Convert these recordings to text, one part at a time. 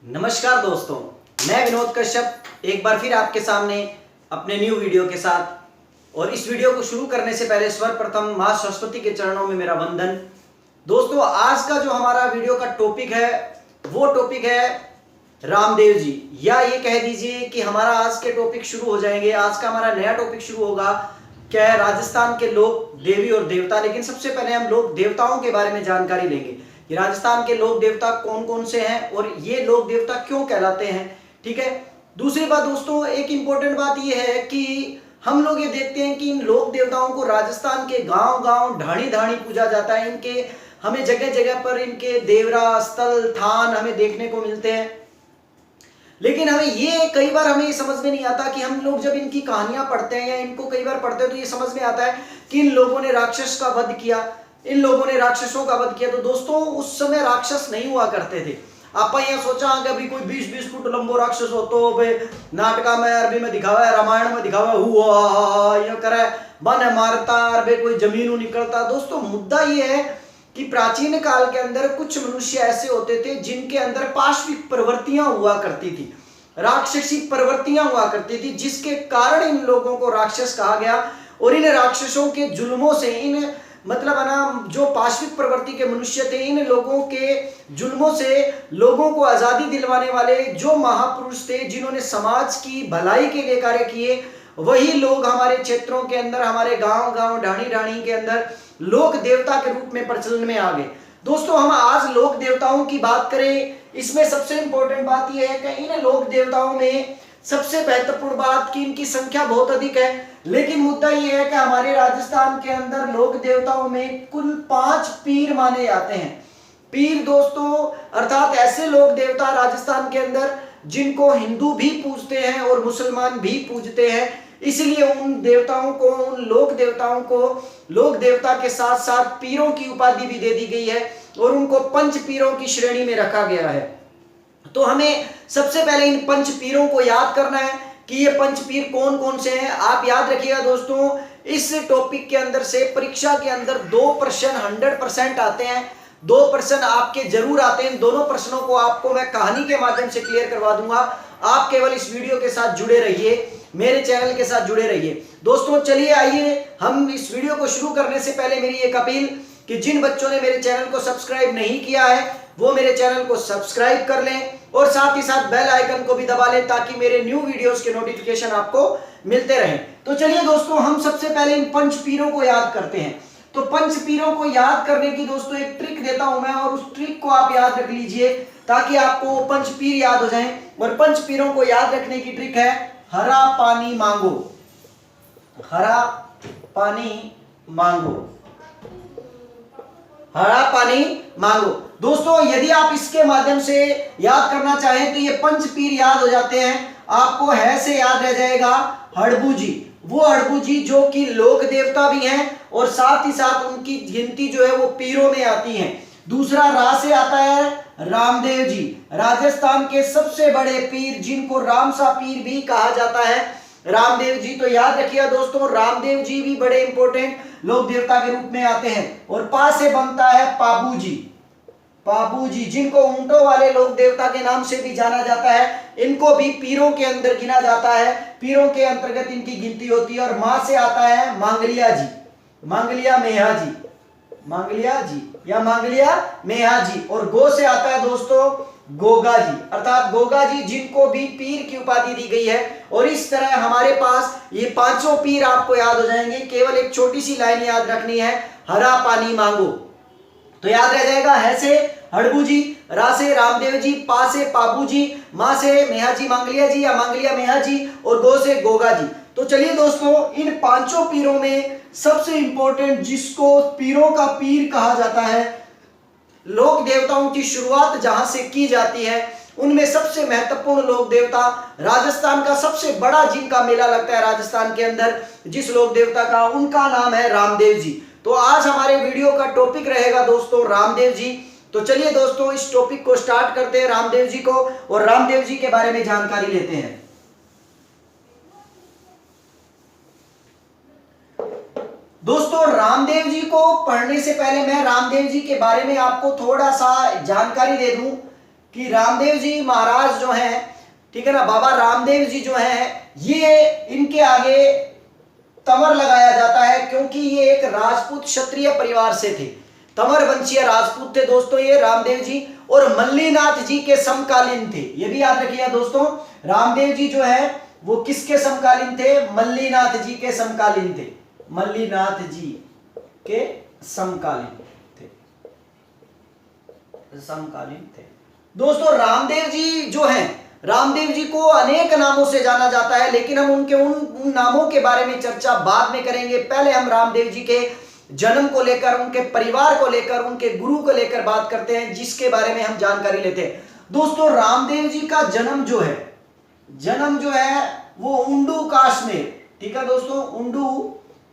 नमस्कार दोस्तों, मैं विनोद कश्यप एक बार फिर आपके सामने अपने न्यू वीडियो के साथ। और इस वीडियो को शुरू करने से पहले सर्वप्रथम मां सरस्वती के चरणों में मेरा वंदन। दोस्तों, आज का जो हमारा वीडियो का टॉपिक है वो टॉपिक है रामदेव जी, या ये कह दीजिए कि हमारा आज के टॉपिक शुरू हो जाएंगे। आज का हमारा नया टॉपिक शुरू होगा, क्या है, राजस्थान के लोक, देवी और देवता। लेकिन सबसे पहले हम लोक देवताओं के बारे में जानकारी लेंगे कि राजस्थान के लोक देवता कौन कौन से हैं और ये लोक देवता क्यों कहलाते हैं। ठीक है। दूसरी बात दोस्तों, एक इंपॉर्टेंट बात ये है कि हम लोग ये देखते हैं कि इन लोक देवताओं को राजस्थान के गांव गांव ढाणी ढाणी पूजा जाता है। इनके हमें जगह जगह पर इनके देवरा स्थल थान हमें देखने को मिलते हैं। लेकिन हमें ये कई बार हमें समझ में नहीं आता कि हम लोग जब इनकी कहानियां पढ़ते हैं या इनको कई बार पढ़ते हैं तो ये समझ में आता है कि इन लोगों ने राक्षस का वध किया, इन लोगों ने राक्षसों का वध किया। तो दोस्तों, उस समय राक्षस नहीं हुआ करते थे। आप यहाँ सोचा कि अभी कोई 20-20 फुट लंबो राक्षस हो तो नाटका में अरबी में दिखावा है, रामायण में दिखावा हुआ ये करे बन मारता अरबे कोई जमीन निकलता। दोस्तों, मुद्दा ये है कि प्राचीन काल के अंदर कुछ मनुष्य ऐसे होते थे जिनके अंदर पाशविक प्रवृत्तियां हुआ करती थी, राक्षसी प्रवृत्तियां हुआ करती थी, जिसके कारण इन लोगों को राक्षस कहा गया। और इन राक्षसों के जुल्मों से, इन मतलब है ना, जो पाशविक प्रवृत्ति के मनुष्य थे, इन लोगों के जुल्मों से लोगों को आजादी दिलवाने वाले जो महापुरुष थे, जिन्होंने समाज की भलाई के लिए कार्य किए, वही लोग हमारे क्षेत्रों के अंदर, हमारे गांव गांव ढाणी ढाणी के अंदर लोक देवता के रूप में प्रचलन में आ गए। दोस्तों, हम आज लोक देवताओं की बात करें, इसमें सबसे इंपॉर्टेंट बात यह है कि इन लोक देवताओं में सबसे महत्वपूर्ण बात कि इनकी संख्या बहुत अधिक है। लेकिन मुद्दा यह है कि हमारे राजस्थान के अंदर लोक देवताओं में कुल 5 पीर माने जाते हैं। पीर दोस्तों अर्थात ऐसे लोक देवता राजस्थान के अंदर जिनको हिंदू भी पूजते हैं और मुसलमान भी पूजते हैं। इसलिए उन देवताओं को, उन लोक देवताओं को लोक देवता के साथ साथ पीरों की उपाधि भी दे दी गई है और उनको पंच पीरों की श्रेणी में रखा गया है। तो हमें सबसे पहले इन पंच पीरों को याद करना है कि ये पंच पीर कौन कौन से हैं। आप याद रखिएगा दोस्तों, इस टॉपिक के अंदर से परीक्षा के अंदर 2 प्रश्न 100% आते हैं। 2 प्रश्न आपके जरूर आते हैं। इन दोनों प्रश्नों को आपको मैं कहानी के माध्यम से क्लियर करवा दूंगा। आप केवल इस वीडियो के साथ जुड़े रहिए, मेरे चैनल के साथ जुड़े रहिए। दोस्तों चलिए आइए, हम इस वीडियो को शुरू करने से पहले मेरी एक अपील कि जिन बच्चों ने मेरे चैनल को सब्सक्राइब नहीं किया है वो मेरे चैनल को सब्सक्राइब कर लें और साथ ही साथ बेल आइकन को भी दबा लें ताकि मेरे न्यू वीडियोस के नोटिफिकेशन आपको मिलते रहें। तो चलिए दोस्तों, हम सबसे पहले इन पंच पीरों को याद करते हैं। तो पंच पीरों को याद करने की दोस्तों एक ट्रिक देता हूं मैं, और उस ट्रिक को आप याद रख लीजिए ताकि आपको पंच पीर याद हो जाएं। और पंच पीरों को याद रखने की ट्रिक है हरा पानी मांगो, हरा पानी मांगो, हरा पानी मांगो। दोस्तों, यदि आप इसके माध्यम से याद करना चाहें तो ये पंच पीर याद हो जाते हैं। आपको है से याद रह जाएगा हड़बू जी, वो हड़बू जी जो कि लोक देवता भी हैं और साथ ही साथ उनकी गिनती जो है वो पीरों में आती है। दूसरा रा से आता है रामदेव जी, राजस्थान के सबसे बड़े पीर जिनको रामसा पीर भी कहा जाता है, रामदेव जी। तो याद रखिएगा दोस्तों, रामदेव जी भी बड़े इंपॉर्टेंट लोक देवता के रूप में आते हैं। और पा से बनता है पाबू जी, पाबू जी जिनको ऊंटों वाले लोक देवता के नाम से भी जाना जाता है, इनको भी पीरों के अंदर गिना जाता है, पीरों के अंतर्गत इनकी गिनती होती है। और मां से आता है मांगलिया जी, मांगलिया मेहा जी, मांगलिया जी या मांगलिया मेहा जी। और गो से आता है दोस्तों गोगा जी, अर्थात गोगा जी जिनको भी पीर की उपाधि दी गई है। और इस तरह हमारे पास ये 5 पीर आपको याद हो जाएंगे। केवल एक छोटी सी लाइन याद रखनी है, हरा पानी मांगो। तो याद रह जाएगा, है से हड़बू जी, रा से रामदेव जी, पा से पाबू जी, मां से मेहा जी मांगलिया जी या मांगलिया मेहा जी, और गो से गोगा जी। तो चलिए दोस्तों, इन 5 पीरों में सबसे इंपॉर्टेंट जिसको पीरों का पीर कहा जाता है, लोक देवताओं की शुरुआत जहां से की जाती है, उनमें सबसे महत्वपूर्ण लोक देवता, राजस्थान का सबसे बड़ा जिनका मेला लगता है राजस्थान के अंदर, जिस लोक देवता का, उनका नाम है रामदेव जी। तो आज हमारे वीडियो का टॉपिक रहेगा दोस्तों रामदेव जी। तो चलिए दोस्तों, इस टॉपिक को स्टार्ट करते हैं रामदेव जी को, और रामदेव जी के बारे में जानकारी लेते हैं। दोस्तों, रामदेव जी को पढ़ने से पहले मैं रामदेव जी के बारे में आपको थोड़ा सा जानकारी दे दूं कि रामदेव जी महाराज जो हैं, ठीक है ना, बाबा रामदेव जी जो हैं, ये इनके आगे तमर लगाया जाता है क्योंकि ये एक राजपूत क्षत्रिय परिवार से थे, तमर वंशीय राजपूत थे दोस्तों ये रामदेव जी, और मल्लीनाथ जी के समकालीन थे। ये भी याद रखिएगा दोस्तों, रामदेव जी जो है वो किसके समकालीन थे? मल्लीनाथ जी के समकालीन थे, मल्लीनाथ जी के समकालीन थे, समकालीन थे दोस्तों। रामदेव जी जो हैं, रामदेव जी को अनेक नामों से जाना जाता है, लेकिन हम उनके उन नामों के बारे में चर्चा बाद में करेंगे। पहले हम रामदेव जी के जन्म को लेकर, उनके परिवार को लेकर, उनके गुरु को लेकर बात करते हैं, जिसके बारे में हम जानकारी लेते हैं। दोस्तों रामदेव जी का जन्म जो है वो उंडू काश्मीर, ठीक है दोस्तों, उंडू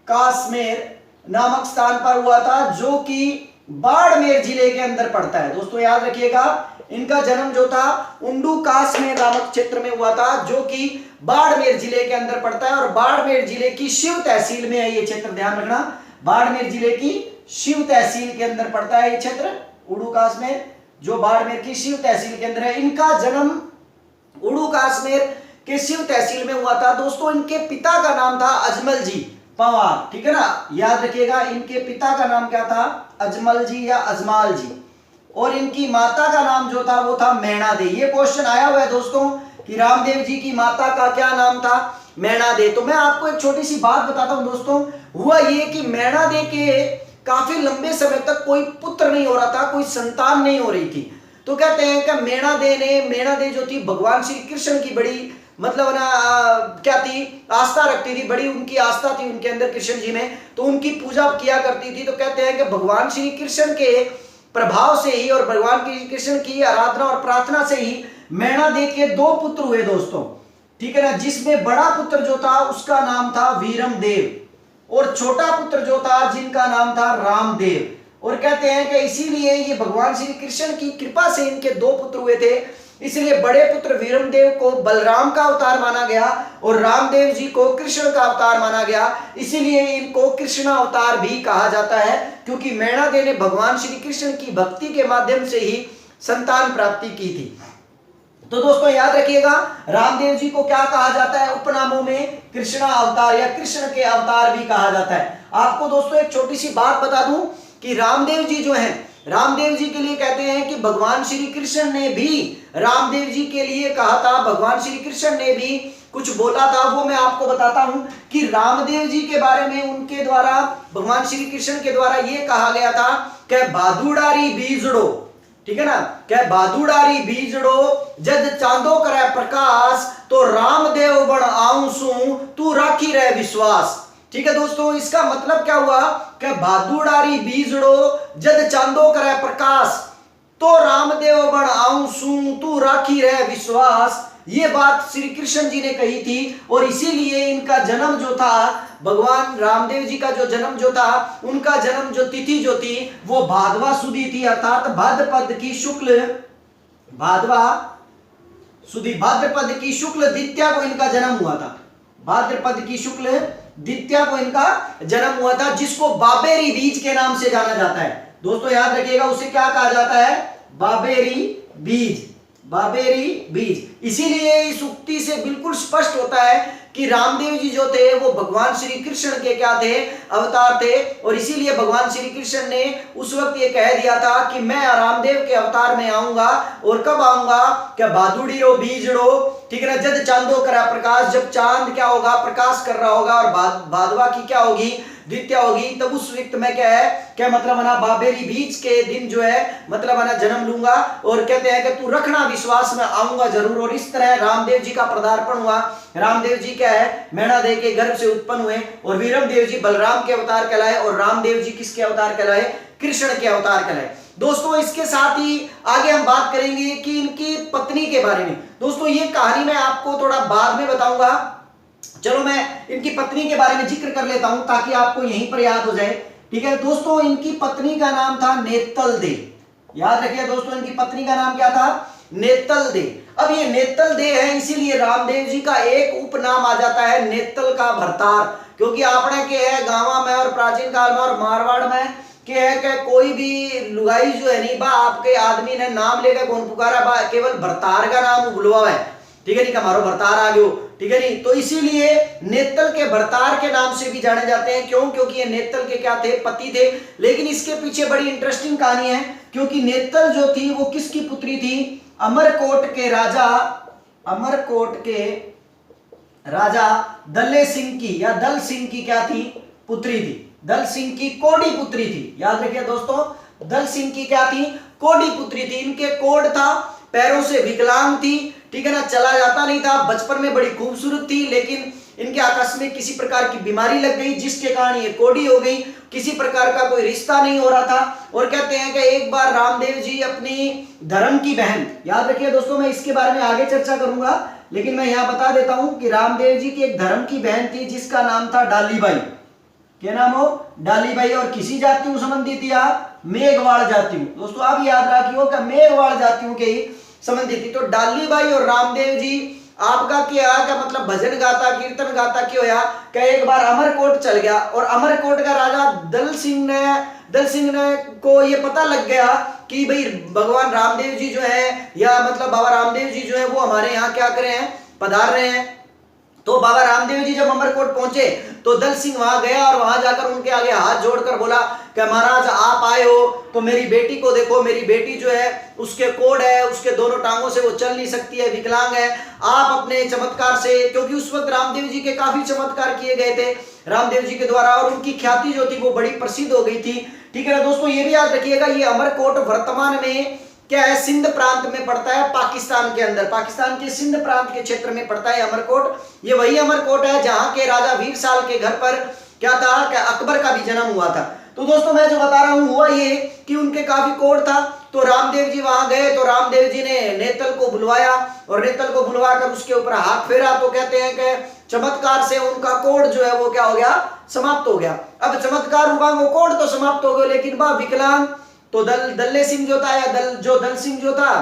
काश्मीर नामक स्थान पर हुआ था, जो कि बाड़मेर जिले के अंदर पड़ता है। दोस्तों याद रखिएगा, इनका जन्म जो था उंडू काश्मीर नामक क्षेत्र में हुआ था, जो कि बाड़मेर जिले के अंदर पड़ता है, और बाड़मेर जिले की शिव तहसील में है ये क्षेत्र, ध्यान रखना, बाड़मेर जिले की शिव तहसील के अंदर पड़ता है ये क्षेत्र, उंडू काश्मीर, जो बाड़मेर की शिव तहसील के अंदर है। इनका जन्म उंडू काश्मीर के शिव तहसील में हुआ था। दोस्तों इनके पिता का नाम था अजमल जी पंवार, ठीक है ना, याद रखिएगा, इनके पिता का नाम क्या था? अजमल जी या अजमाल जी, और इनकी माता का नाम जो था वो था मैणा दे। ये क्वेश्चन आया हुआ है दोस्तों कि रामदेव जी की माता का क्या नाम था? मैणा दे। तो मैं आपको एक छोटी सी बात बताता हूं दोस्तों, हुआ ये कि मैणा दे के काफी लंबे समय तक कोई पुत्र नहीं हो रहा था, कोई संतान नहीं हो रही थी। तो कहते हैं कि मैणा दे जो थी भगवान श्री कृष्ण की बड़ी मतलब ना क्या थी, आस्था रखती थी, बड़ी उनकी आस्था थी उनके अंदर कृष्ण जी में, तो उनकी पूजा किया करती थी। तो कहते हैं कि भगवान श्री कृष्ण के प्रभाव से ही और भगवान कृष्ण की आराधना और प्रार्थना से ही मैणा दे के 2 पुत्र हुए दोस्तों, ठीक है ना, जिसमें बड़ा पुत्र जो था उसका नाम था वीरम देव, और छोटा पुत्र जो था जिनका नाम था रामदेव। और कहते हैं कि इसीलिए ये भगवान श्री कृष्ण की कृपा से इनके 2 पुत्र हुए थे, इसलिए बड़े पुत्र वीरमदेव को बलराम का अवतार माना गया और रामदेव जी को कृष्ण का अवतार माना गया। इसीलिए इनको कृष्ण अवतार भी कहा जाता है, क्योंकि मैणा दे ने भगवान श्री कृष्ण की भक्ति के माध्यम से ही संतान प्राप्ति की थी। तो दोस्तों याद रखिएगा, रामदेव जी को क्या कहा जाता है? उपनामों में कृष्ण अवतार या कृष्ण के अवतार भी कहा जाता है। आपको दोस्तों एक छोटी सी बात बता दूं कि रामदेव जी जो हैं, रामदेव जी के लिए कहते हैं कि भगवान श्री कृष्ण ने भी रामदेव जी के लिए कहा था, भगवान श्री कृष्ण ने भी कुछ बोला था, वो मैं आपको बताता हूं कि रामदेव जी के बारे में उनके द्वारा, भगवान श्री कृष्ण के द्वारा ये कहा गया था कि बादुड़ारी बीजड़ो, ठीक है ना, क्या बादुड़ारी बीजड़ो जद चांदो करे प्रकाश, तो रामदेव बण आऊसू तू राखी रहे विश्वास। ठीक है दोस्तों, इसका मतलब क्या हुआ कि बादुड़ारी बीजड़ो जद चांदो करे प्रकाश, तो रामदेव बण आऊसू तू राखी रहे विश्वास। ये बात श्री कृष्ण जी ने कही थी, और इसीलिए इनका जन्म जो था, भगवान रामदेव जी का जो जन्म जो था, उनका जन्म जो तिथि जो थी वो भादवा सुदी थी, अर्थात भाद्रपद की शुक्ल, भादवा सुदी, भाद्रपद की शुक्ल द्वितीया को इनका जन्म हुआ था, भाद्रपद की शुक्ल द्वितीया को इनका जन्म हुआ था, जिसको बाबेरी बीज के नाम से जाना जाता है। दोस्तों याद रखिएगा, उसे क्या कहा जाता है? बाबेरी बीज, बाबेरी बीज। इसीलिए इस उक्ति से बिल्कुल स्पष्ट होता है कि रामदेव जी जो थे वो भगवान श्री कृष्ण के क्या थे? अवतार थे। और इसीलिए भगवान श्री कृष्ण ने उस वक्त ये कह दिया था कि मैं रामदेव के अवतार में आऊंगा, और कब आऊंगा? क्या बादुड़ी रो बीजड़ो, ठीक है ना, जद चांदो करा प्रकाश, जब चांद क्या होगा? प्रकाश कर रहा होगा, और भादवा की क्या होगी? द्वितीया होगी। तब उस वक्त में क्या है, क्या मतलब है, बाबेरी बीज के दिन जो है मतलब है जन्म लूंगा, और कहते हैं कि तू रखना विश्वास में आऊंगा जरूर। और इस तरह रामदेव जी का पदार्पण हुआ। रामदेव जी क्या है? मैणा दे के गर्भ से उत्पन्न हुए, और वीरमदेव जी बलराम के अवतार कहलाए, और रामदेव जी किसके अवतार कहलाए? कृष्ण के अवतार कहलाए। दोस्तों इसके साथ ही आगे हम बात करेंगे कि इनकी पत्नी के बारे में। दोस्तों ये कहानी मैं आपको थोड़ा बाद में बताऊंगा, चलो मैं इनकी पत्नी के बारे में जिक्र कर लेता हूं ताकि आपको यहीं पर याद हो जाए। ठीक है दोस्तों, इनकी पत्नी का नाम था नेतल दे। याद रखिए दोस्तों, इनकी पत्नी का नाम क्या था? नेतल दे। अब ये नेतल दे है, इसीलिए रामदेव जी का एक उपनाम आ जाता है नेतल का भरतार, क्योंकि आपने के है गांव में और प्राचीन काल में और मारवाड़ में कि है कि कोई भी लुगाई जो है नहीं बा आपके आदमी ने नाम लेकर कौन पुकारा बा, केवल भरतार का नाम बुलवा है, ठीक है नहीं, हमारो भरतार आ गयो, ठीक है नहीं। तो इसीलिए नेतल के भरतार के नाम से भी जाने जाते हैं। क्यों? क्योंकि ये नेतल के क्या थे? पति थे। लेकिन इसके पीछे बड़ी इंटरेस्टिंग कहानी है, क्योंकि नेतल जो थी वो किसकी पुत्री थी? अमरकोट के राजा दल्ले सिंह की या दल सिंह की क्या थी? पुत्री थी। दल सिंह की कोडी पुत्री थी। याद रखिए दोस्तों, दल सिंह की क्या थी? कोडी पुत्री थी। इनके कोड था, पैरों से विकलांग थी, ठीक है ना, चला जाता नहीं था। बचपन में बड़ी खूबसूरत थी, लेकिन इनके आकस्मिक किसी प्रकार की बीमारी लग गई, जिसके कारण ये कोडी हो गई। किसी प्रकार का कोई रिश्ता नहीं हो रहा था। और कहते हैं कि एक बार रामदेव जी अपनी धर्म की बहन, याद रखिए दोस्तों, मैं इसके बारे में आगे चर्चा करूंगा, लेकिन मैं यहां बता देता हूं कि रामदेव जी की एक धर्म की बहन थी जिसका नाम था डालीबाई। क्या नाम हो? डालीबाई। और किसी जातियों संबंधित थी? मेघवाड़ जातियों। दोस्तों आप याद रखियो कि मेघवाड़ जातियों के ही संबंधित थी। तो डालीबाई और रामदेव जी आपका क्या मतलब भजन गाता, कीर्तन गाता क्यों या क्या एक बार अमरकोट चल गया, और अमरकोट का राजा दल सिंह ने को ये पता लग गया कि भाई भगवान रामदेव जी जो है, या मतलब बाबा रामदेव जी जो है वो हमारे यहाँ क्या कर रहे हैं? पधार रहे हैं। तो बाबा रामदेव जी जब अमरकोट पहुंचे तो दल सिंह वहां गया और वहां जाकर उनके आगे हाथ जोड़कर बोला कि महाराज आप आए हो तो मेरी बेटी को देखो, मेरी बेटी जो है उसके कोड है, उसके दोनों टांगों से वो चल नहीं सकती है, विकलांग है। आप अपने चमत्कार से, क्योंकि उस वक्त रामदेव जी के काफी चमत्कार किए गए थे रामदेव जी के द्वारा, और उनकी ख्याति जो थी वो बड़ी प्रसिद्ध हो गई थी, ठीक है ना दोस्तों। ये भी याद रखिएगा, ये अमरकोट वर्तमान में क्या है? सिंध प्रांत में पड़ता है, पाकिस्तान के अंदर, पाकिस्तान के सिंध प्रांत के क्षेत्र में पड़ता है अमरकोट। ये वही अमरकोट है जहां के राजा वीर साल के घर पर क्या था कि अकबर का भी जन्म हुआ था। तो दोस्तों मैं जो बता रहा हूं हुआ ये कि उनके काफी कोड था। तो रामदेव जी वहां गए तो रामदेव जी ने नेतल को बुलवाया, और नेतल को बुलवाकर उसके ऊपर हाथ फेरा। तो कहते हैं कि चमत्कार से उनका कोड जो है वो क्या हो गया? समाप्त हो गया। अब चमत्कार हुआ, वो कोड तो समाप्त हो गया, लेकिन वह विकलांग। तो दल्ले सिंह जो था, या दल सिंह जो था,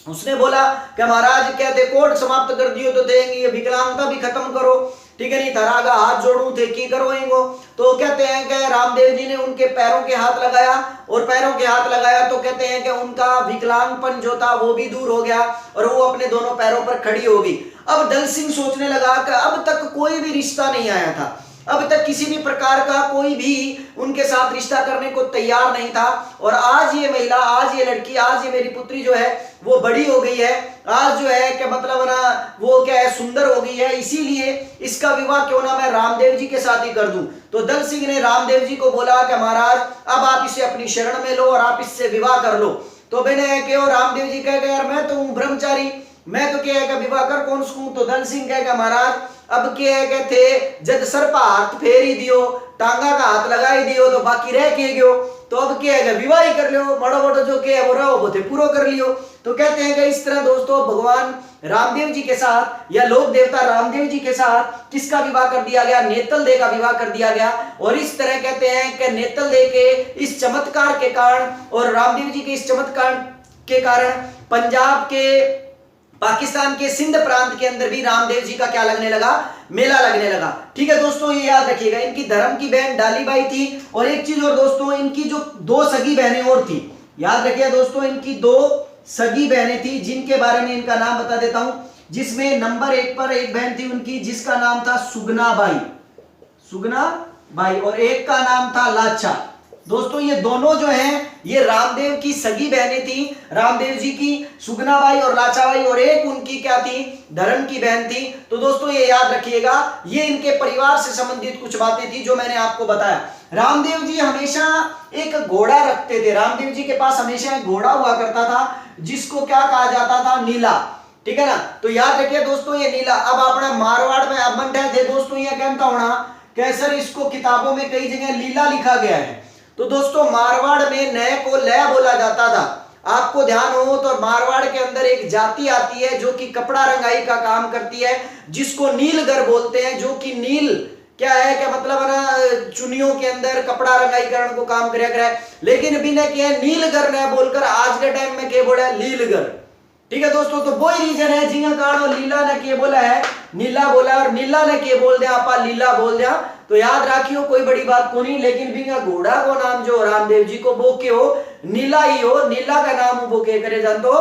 उसने बोला कि महाराज कहते कोड समाप्त कर दियो तो देंगे, ये विकलांगता भी खत्म करो, ठीक है नहीं, तरागा हाथ जोड़ू थे की करो इनको। तो कहते हैं कि रामदेव जी ने उनके पैरों के हाथ लगाया, और पैरों के हाथ लगाया तो कहते हैं कि उनका विकलांगपन जो था वो भी दूर हो गया, और वो अपने दोनों पैरों पर खड़ी हो गई। अब दल सिंह सोचने लगा कि अब तक कोई भी रिश्ता नहीं आया था, अब तक किसी भी प्रकार का कोई भी उनके साथ रिश्ता करने को तैयार नहीं था, और आज ये महिला, आज ये लड़की, आज ये मेरी पुत्री जो है वो बड़ी हो गई है, आज जो है क्या मतलब ना वो क्या है? सुंदर हो गई है, इसीलिए इसका विवाह क्यों ना मैं रामदेव जी के साथ ही कर दूं। तो दल सिंह ने रामदेव जी को बोला कि महाराज अब आप इसे अपनी शरण में लो और आप इससे विवाह कर लो। तो मैंने क्यों? रामदेव जी कह गए यार मैं तो हूं ब्रह्मचारी, मैं तो क्या है विवाह कर कौन सकूं। तो दल सिंह कहेगा महाराज अब क्या है थे जब सर पर हाथ फेर ही दियो, टांगा का हाथ लगा ही दियो, तो बाकी रह के गयो, तो अब क्या है विवाह ही कर लियो, बड़ो बड़ो जो क्या है वो रहो वो थे पूरा कर लियो। तो कहते हैं कि इस तरह दोस्तों भगवान रामदेव जी के साथ या लोक देवता रामदेव जी के साथ किसका विवाह कर दिया गया? नेतल दे का विवाह कर दिया गया। और इस तरह कहते हैं कि नेतल दे के इस चमत्कार के कारण और रामदेव जी के इस चमत्कार के कारण पंजाब के, पाकिस्तान के सिंध प्रांत के अंदर भी रामदेव जी का क्या लगने लगा? मेला लगने लगा। ठीक है दोस्तों, ये याद रखिएगा। इनकी धर्म की बहन डालीबाई थी, और एक चीज और दोस्तों, इनकी जो दो सगी बहनें और थी, याद रखिए दोस्तों, इनकी दो सगी बहनें थी जिनके बारे में इनका नाम बता देता हूं। जिसमें नंबर 1 पर एक बहन थी उनकी जिसका नाम था सुगना बाई, और एक का नाम था लाचा। दोस्तों ये दोनों जो हैं ये रामदेव की सगी बहनें थी, रामदेव जी की सुगना बाई और लाचा बाई, और एक उनकी क्या थी? धर्म की बहन थी। तो दोस्तों ये याद रखिएगा, ये इनके परिवार से संबंधित कुछ बातें थी जो मैंने आपको बताया। रामदेव जी हमेशा एक घोड़ा रखते थे, रामदेव जी के पास हमेशा एक घोड़ा हुआ करता था जिसको क्या कहा जाता था? नीला, ठीक है ना। तो याद रखिए दोस्तों ये नीला। अब अपने मारवाड़ में अब मन थे दोस्तों, ये कहता होना कैसर इसको किताबों में कई जगह लीला लिखा गया है। तो दोस्तों मारवाड़ में नए को लय बोला जाता था। आपको ध्यान हो तो मारवाड़ के अंदर एक जाति आती है जो कि कपड़ा रंगाई का काम करती है, जिसको नीलगर बोलते हैं, जो कि नील क्या है, क्या मतलब है ना, चुनियों के अंदर कपड़ा रंगाई करने को काम करे। लेकिन अभी ने क्या नीलगर ने बोलकर आज के टाइम में क्या बोला? लीलगर। ठीक है दोस्तों, तो वही रीजन है जिंगा कारण लीला ने क्या बोला है? नीला बोला, और नीला ने क्या बोल दिया? आपा लीला बोल दिया। तो याद रखियो कोई बड़ी बात को नहीं, लेकिन बिना घोड़ा को नाम जो रामदेव जी को बोके हो नीला ही हो, नीला का नाम बोके करे जान तो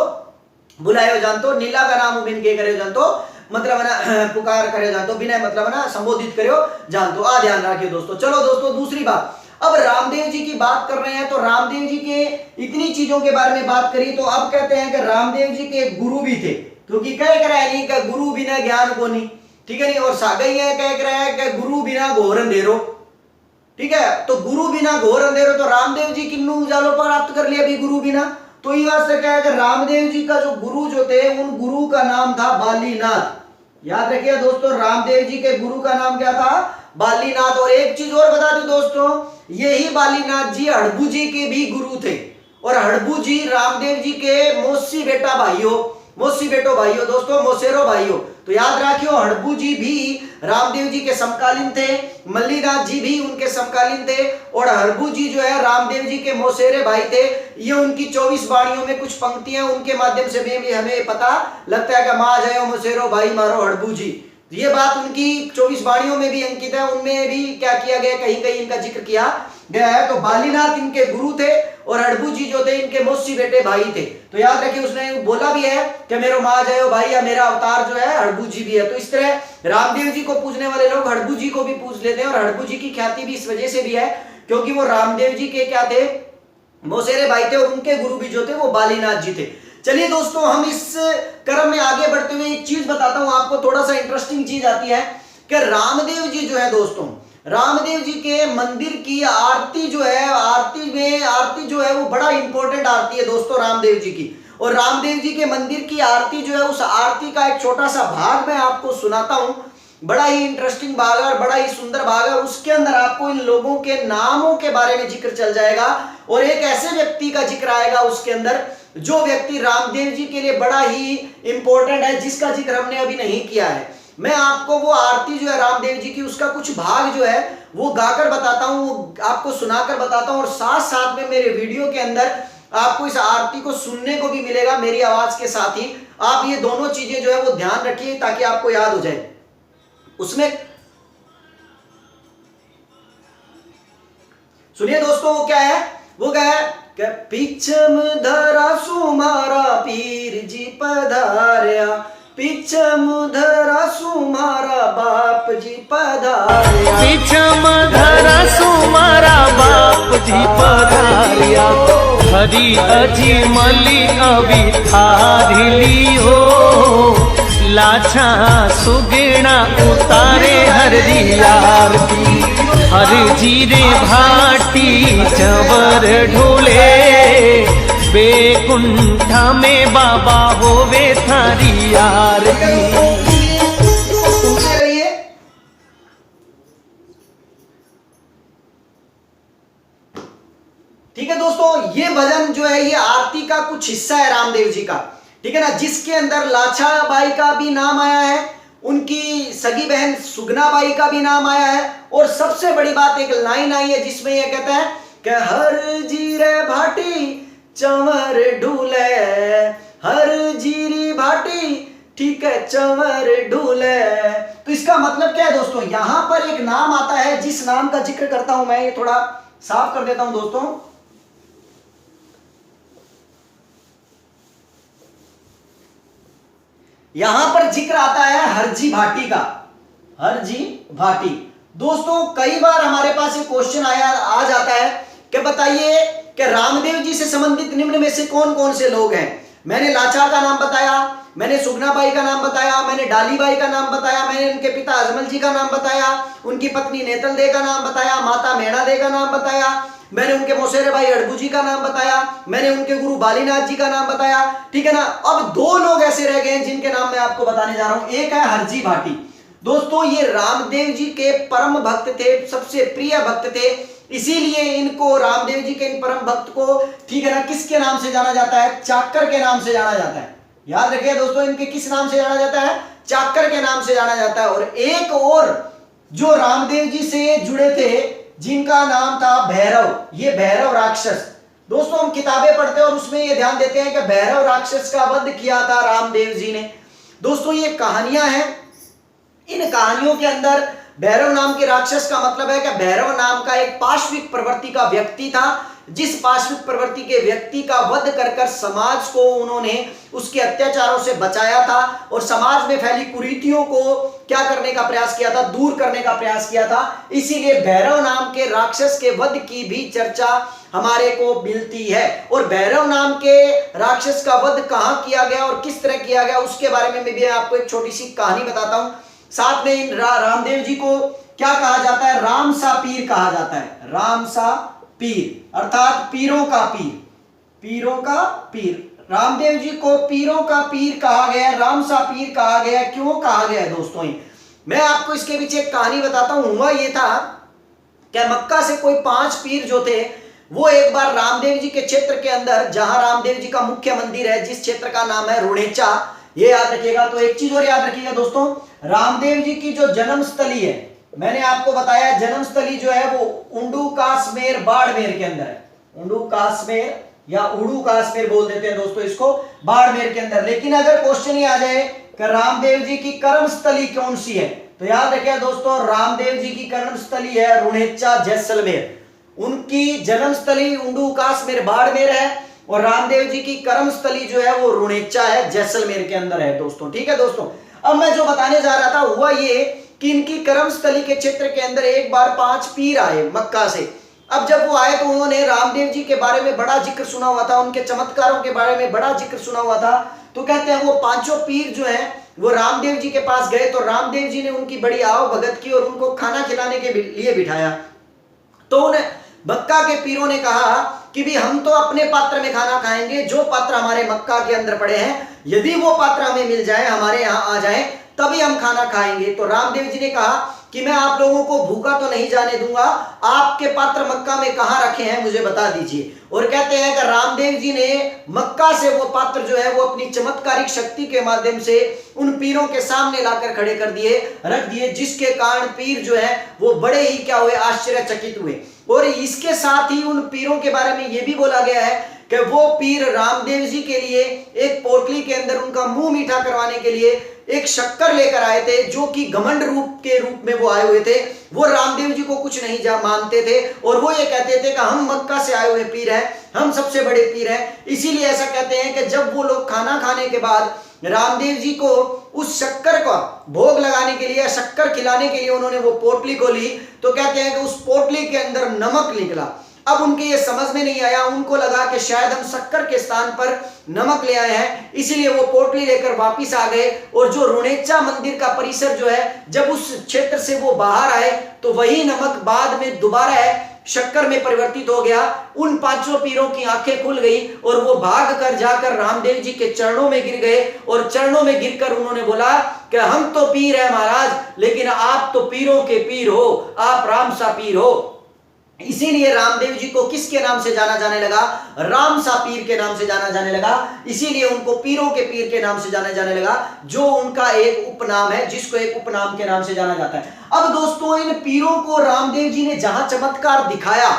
बुलायो जान तो, नीला का नाम बिन के करे जान तो मतलब ना पुकार करे जान तो, बिना मतलब ना संबोधित करो जान तो, आ ध्यान रखियो दोस्तों। चलो दोस्तों दूसरी बात, अब रामदेव जी की बात कर रहे हैं तो रामदेव जी के इतनी चीजों के बारे में बात करी तो अब कहते हैं कि रामदेव जी के गुरु भी थे, क्योंकि कह रहा है नहीं कि गुरु बिना ज्ञान को नहीं, ठीक है नहीं, और सागई है कह रहा है कि गुरु बिना घोर अंधेरो, ठीक है, तो गुरु बिना घोर अंधेरो, तो रामदेव जी किन्नू उजालो प्राप्त कर लिया भी गुरु बिना, तो ये बात से क्या है कि रामदेव जी का जो गुरु जो थे उन गुरु का नाम था बालीनाथ। याद रखिए दोस्तों, रामदेव जी के गुरु का नाम क्या था? बालीनाथ। और एक चीज और बता दूं दोस्तों, यही बालीनाथ जी हड़बू जी के भी गुरु थे, और हड़बू जी रामदेव जी के मौसी बेटा भाइयों, मौसी बेटो भाइयों दोस्तों, मोसेरो भाइयों, तो याद रखियो हड़बू जी भी रामदेव जी के समकालीन थे, मल्लीनाथ जी भी उनके समकालीन थे, और हड़बू जी जो है रामदेव जी के मौसेरे भाई थे। ये उनकी 24 वाणियों में कुछ पंक्तियां उनके माध्यम से भी हमें पता लगता है कि मां जयो मोसेरो भाई मारो हड़बू जी, ये बात उनकी 24 वाणियों में भी अंकित है, उनमें भी क्या किया गया, कहीं कहीं इनका जिक्र किया गया है। तो बालीनाथ इनके गुरु थे और हड़बू जी जो थे इनके मौसी बेटे भाई थे। तो याद रखिए उसने बोला भी है कि मेरो मां जयो भाई, या मेरा अवतार जो है हड़बू जी भी है। तो इस तरह रामदेव जी को पूजने वाले लोग हड़बू जी को भी पूज लेते हैं, और हड़बू जी की ख्याति भी इस वजह से भी है क्योंकि वो रामदेव जी के क्या थे, मौसेरे भाई थे, और उनके गुरु भी जो थे वो बालीनाथ जी थे। चलिए दोस्तों हम इस क्रम में आगे बढ़ते हुए एक चीज बताता हूं आपको, थोड़ा सा इंटरेस्टिंग चीज आती है कि रामदेव जी जो है दोस्तों, रामदेव जी के मंदिर की आरती जो है, आरती जो है वो बड़ा इंपॉर्टेंट आरती है दोस्तों रामदेव जी की। और रामदेव जी के मंदिर की आरती जो है, उस आरती का एक छोटा सा भाग मैं आपको सुनाता हूं, बड़ा ही इंटरेस्टिंग भाग है और बड़ा ही सुंदर भाग है। उसके अंदर आपको इन लोगों के नामों के बारे में जिक्र चल जाएगा, और एक ऐसे व्यक्ति का जिक्र आएगा उसके अंदर जो व्यक्ति रामदेव जी के लिए बड़ा ही इंपॉर्टेंट है, जिसका जिक्र हमने अभी नहीं किया है। मैं आपको वो आरती जो है रामदेव जी की, उसका कुछ भाग जो है वो गाकर बताता हूं, वो आपको सुनाकर बताता हूं, और साथ साथ में मेरे वीडियो के अंदर आपको इस आरती को सुनने को भी मिलेगा मेरी आवाज के साथ ही। आप ये दोनों चीजें जो है वो ध्यान रखिए ताकि आपको याद हो जाए। उसमें सुनिए दोस्तों वो क्या है, वो क्या है कि पिछम धरा सुमारा पीर जी पधार्या, पिछम धरा सुमारा बाप जी पधार्या, पिछम धरा सुमारा बाप जी पधार्या, हरी अजी मली अभी थारी लियो, लाछा सुगेणा उतारे हरदी आरती, हर जीरे भाटी चवर ढोले, बेकुंठा में बाबा होवे थारी आरती। सुनते रहिए। ठीक है दोस्तों, ये भजन जो है ये आरती का कुछ हिस्सा है रामदेव जी का, ठीक है ना, जिसके अंदर लाछा बाई का भी नाम आया है, उनकी सगी बहन सुगना बाई का भी नाम आया है, और सबसे बड़ी बात एक लाइन आई है जिसमें यह कहता है कि हर जीरे भाटी चंवर ढूले, हर जीरी भाटी, ठीक है, चंवर ढूले। तो इसका मतलब क्या है दोस्तों, यहां पर एक नाम आता है जिस नाम का जिक्र करता हूं मैं, ये थोड़ा साफ कर देता हूं दोस्तों। यहां पर जिक्र आता है हरजी भाटी का, हरजी भाटी। दोस्तों कई बार हमारे पास एक क्वेश्चन आ जाता है कि बताइए कि रामदेव जी से संबंधित निम्न में से कौन कौन से लोग हैं। मैंने लाचा का नाम बताया, मैंने सुगनाबाई का नाम बताया, मैंने डालीबाई का नाम बताया, मैंने उनके पिता अजमल जी का नाम बताया, उनकी पत्नी नेतल दे का नाम बताया, माता मेणा दे का नाम बताया, मैंने उनके मौसेरे भाई अड़बू जी का नाम बताया, मैंने उनके गुरु बालीनाथ जी का नाम बताया, ठीक है ना। अब दो लोग ऐसे रह गए हैं जिनके नाम मैं आपको बताने जा रहा हूं। एक है हरजी भाटी। दोस्तों ये रामदेव जी के परम भक्त थे, सबसे प्रिय भक्त थे, इसीलिए इनको, रामदेव जी के इन परम भक्त को, ठीक है ना, किसके नाम से जाना जाता है? चाकर के नाम से जाना जाता है। याद रखिए दोस्तों, इनके किस नाम से जाना जाता है? चाकर के नाम से जाना जाता है। और एक और जो रामदेव जी से जुड़े थे जिनका नाम था भैरव, ये भैरव राक्षस। दोस्तों हम किताबें पढ़ते हैं और उसमें ये ध्यान देते हैं कि भैरव राक्षस का वध किया था रामदेव जी ने। दोस्तों ये कहानियां हैं, इन कहानियों के अंदर भैरव नाम के राक्षस का मतलब है कि भैरव नाम का एक पाश्विक प्रवृत्ति का व्यक्ति था, जिस पाश्विक प्रवृत्ति के व्यक्ति का वध कर कर समाज को उन्होंने उसके अत्याचारों से बचाया था और समाज में फैली कुरीतियों को क्या करने का प्रयास किया था, दूर करने का प्रयास किया था। इसीलिए भैरव नाम के राक्षस के वध की भी चर्चा हमारे को मिलती है। और भैरव नाम के राक्षस का वध कहां किया गया और किस तरह किया गया उसके बारे में भी आपको एक छोटी सी कहानी बताता हूं। साथ में इन रामदेव जी को क्या कहा जाता है, रामसा पीर कहा जाता है। रामसा पीर अर्थात पीरों का पीर, पीरों का पीर। रामदेव जी को पीरों का पीर कहा गया, रामसा पीर कहा गया। क्यों कहा गया है दोस्तों, मैं आपको इसके पीछे एक कहानी बताता हूं। हुआ ये था कि मक्का से कोई 5 पीर जो थे वो एक बार रामदेव जी के क्षेत्र के अंदर, जहां रामदेव जी का मुख्य मंदिर है, जिस क्षेत्र का नाम है रुणेचा, ये याद रखिएगा। तो एक चीज और याद रखिएगा दोस्तों, रामदेव जी की जो जन्मस्थली है, मैंने आपको बताया जन्मस्थली जो है वो उंडू काश्मीर बाड़मेर के अंदर है। उंडू काश्मीर या उड़ू काश्मीर बोल देते हैं दोस्तों इसको, बाड़मेर के अंदर। लेकिन अगर क्वेश्चन ये आ जाए कि रामदेव जी की कर्मस्थली कौन सी है, तो याद रखिए दोस्तों, रामदेव जी की कर्मस्थली है रुणेचा जैसलमेर। उनकी जन्मस्थली उंडू काश्मीर बाड़मेर है और रामदेव जी की कर्मस्थली जो है वो रुणेचा है, जैसलमेर के अंदर है दोस्तों। ठीक है दोस्तों, अब मैं जो बताने जा रहा था हुआ ये कि इनकी कर्मस्थली के क्षेत्र के अंदर एक बार 5 पीर आए मक्का से। अब जब वो आए तो उन्होंने रामदेव जी के बारे में बड़ा जिक्र सुना हुआ था, उनके चमत्कारों के बारे में बड़ा जिक्र सुना हुआ था। तो कहते हैं वो 5 पीर जो हैं वो रामदेव जी के पास गए तो रामदेव जी ने उनकी बड़ी आओ भगत की और उनको खाना खिलाने के लिए बिठाया। तो उन्हें मक्का के पीरों ने कहा कि भी हम तो अपने पात्र में खाना खाएंगे, जो पात्र हमारे मक्का के अंदर पड़े हैं, यदि वो पात्र हमें मिल जाए, हमारे यहाँ आ जाए, तभी हम खाना खाएंगे। तो रामदेव जी ने कहा कि मैं आप लोगों को भूखा तो नहीं जाने दूंगा, आपके पात्र मक्का में कहां रखे हैं मुझे बता दीजिए। और कहते हैं कि रामदेव जी ने मक्का से वो पात्र जो है वो अपनी चमत्कारिक शक्ति के माध्यम से उन पीरों के सामने लाकर खड़े कर दिए, रख दिए, जिसके कारण पीर जो है वो बड़े ही क्या हुए, आश्चर्यचकित हुए। और इसके साथ ही उन पीरों के बारे में यह भी बोला गया है कि वो पीर रामदेव जी के लिए एक पोटली के अंदर उनका मुंह मीठा करवाने के लिए एक शक्कर लेकर आए थे, जो कि घमंड के रूप में वो आए हुए थे। वो रामदेव जी को कुछ नहीं मानते थे और वो ये कहते थे कि हम मक्का से आए हुए पीर हैं, हम सबसे बड़े पीर हैं। इसीलिए ऐसा कहते हैं कि जब वो लोग खाना खाने के बाद रामदेव जी को उस शक्कर का भोग लगाने के लिए, शक्कर खिलाने के लिए उन्होंने वो पोटली खोली, तो कहते हैं कि उस पोटली के अंदर नमक निकला। अब उनके ये समझ में नहीं आया, उनको लगा कि शायद हम शक्कर के स्थान पर नमक ले आए हैं, इसीलिए वो पोटली लेकर वापिस आ गए। और जो रुणेचा मंदिर का परिसर जो है, जब उस क्षेत्र से वो बाहर आए तो वही नमक बाद में दोबारा है शक्कर में परिवर्तित हो गया। उन 5 पीरों की आंखें खुल गई और वो भाग कर जाकर रामदेव जी के चरणों में गिर गए और चरणों में गिरकर उन्होंने बोला कि हम तो पीर हैं महाराज, लेकिन आप तो पीरों के पीर हो, आप रामसा पीर हो। इसीलिए रामदेव जी को किसके नाम से जाना जाने लगा, रामसा पीर के नाम से जाना जाने लगा। इसीलिए उनको पीरों के पीर के नाम से जाना जाने लगा, जो उनका एक उपनाम है, जिसको एक उपनाम के नाम से जाना जाता है। अब दोस्तों, इन पीरों को रामदेव जी ने जहां चमत्कार दिखाया,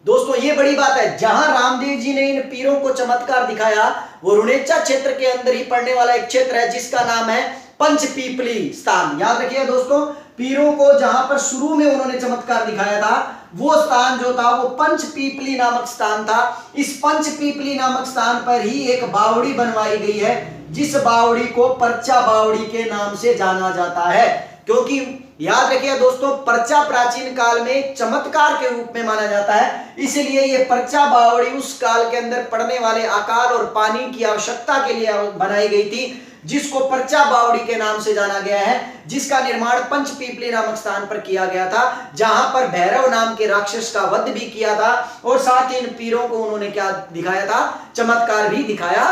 दोस्तों ये बड़ी बात है, जहां रामदेव जी ने इन पीरों को चमत्कार दिखाया वो रुणेचा क्षेत्र के अंदर ही पड़ने वाला एक क्षेत्र है, जिसका नाम है पंचपीपली स्थान। याद रखिए दोस्तों, पीरों को जहां पर शुरू में उन्होंने चमत्कार दिखाया था वो स्थान जो था वो पंचपीपली नामक स्थान था। इस पंचपीपली नामक स्थान पर ही एक बावड़ी बनवाई गई है, जिस बावड़ी को परचा बावड़ी के नाम से जाना जाता है। क्योंकि याद रखिए दोस्तों, परचा प्राचीन काल में चमत्कार के रूप में माना जाता है, इसलिए ये परचा बावड़ी उस काल के अंदर पड़ने वाले अकाल और पानी की आवश्यकता के लिए बनाई गई थी, जिसको परचा बावड़ी के नाम से जाना गया है, जिसका निर्माण पंचपीपली नामक स्थान पर किया गया था, जहां पर भैरव नाम के राक्षस का वध भी किया था और साथ ही इन पीरों को उन्होंने क्या दिखाया था, चमत्कार भी दिखाया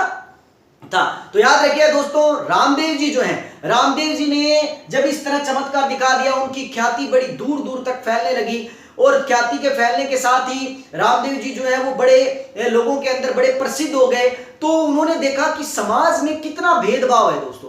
था। तो याद रखिए दोस्तों, रामदेव जी जो हैं, रामदेव जी ने जब इस तरह चमत्कार दिखा दिया, उनकी ख्याति बड़ी दूर दूर तक फैलने लगी और ख्याति के फैलने के साथ ही रामदेव जी जो है वो बड़े लोगों के अंदर बड़े प्रसिद्ध हो गए। तो उन्होंने देखा कि समाज में कितना भेदभाव है दोस्तों,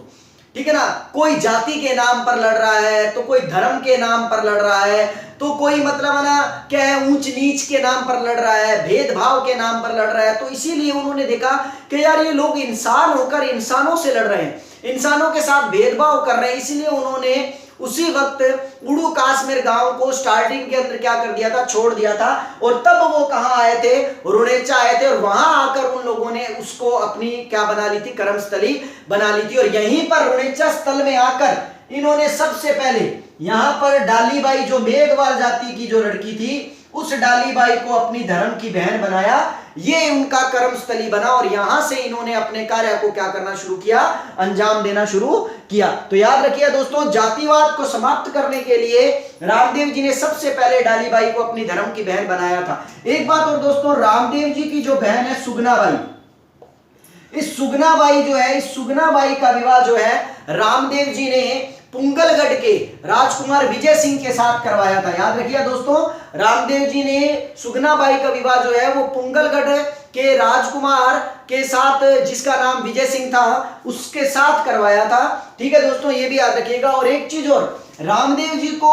ठीक है ना, कोई जाति के नाम पर लड़ रहा है, तो कोई धर्म के नाम पर लड़ रहा है, तो कोई मतलब है ना क्या है, ऊंच नीच के नाम पर लड़ रहा है, भेदभाव के नाम पर लड़ रहा है। तो इसीलिए उन्होंने देखा कि यार ये लोग इंसान होकर इंसानों से लड़ रहे हैं, इंसानों के साथ भेदभाव कर रहे हैं। इसीलिए उन्होंने उसी वक्त उड़ू काश्मीर गांव को स्टार्टिंग के अंदर क्या कर दिया था, छोड़ दिया था। और तब वो कहां आए थे, रुणेचा आए थे, और वहां आकर उन लोगों ने उसको अपनी क्या बना ली थी, कर्मस्थली बना ली थी। और यहीं पर रुणेचा स्थल में आकर इन्होंने सबसे पहले यहां पर डालीबाई, जो मेघवाल जाति की जो लड़की थी, उस डालीबाई को अपनी धर्म की बहन बनाया। ये उनका कर्मस्थली बना और यहां से इन्होंने अपने कार्य को क्या करना शुरू किया, अंजाम देना शुरू किया। तो याद रखिए दोस्तों, जातिवाद को समाप्त करने के लिए रामदेव जी ने सबसे पहले डालीबाई को अपनी धर्म की बहन बनाया था। एक बात और दोस्तों, रामदेव जी की जो बहन है सुगनाबाई, इस सुगनाबाई जो है, इस सुगनाबाई का विवाह जो है रामदेव जी ने पुंगलगढ़ के राजकुमार विजय सिंह के साथ करवाया था। याद रखिए दोस्तों, रामदेव जी ने सुगनाबाई का विवाह जो है वो पुंगलगढ़ के राजकुमार के साथ, जिसका नाम विजय सिंह था, उसके साथ करवाया था। ठीक है दोस्तों, ये भी याद रखिएगा। और एक चीज और, रामदेव जी को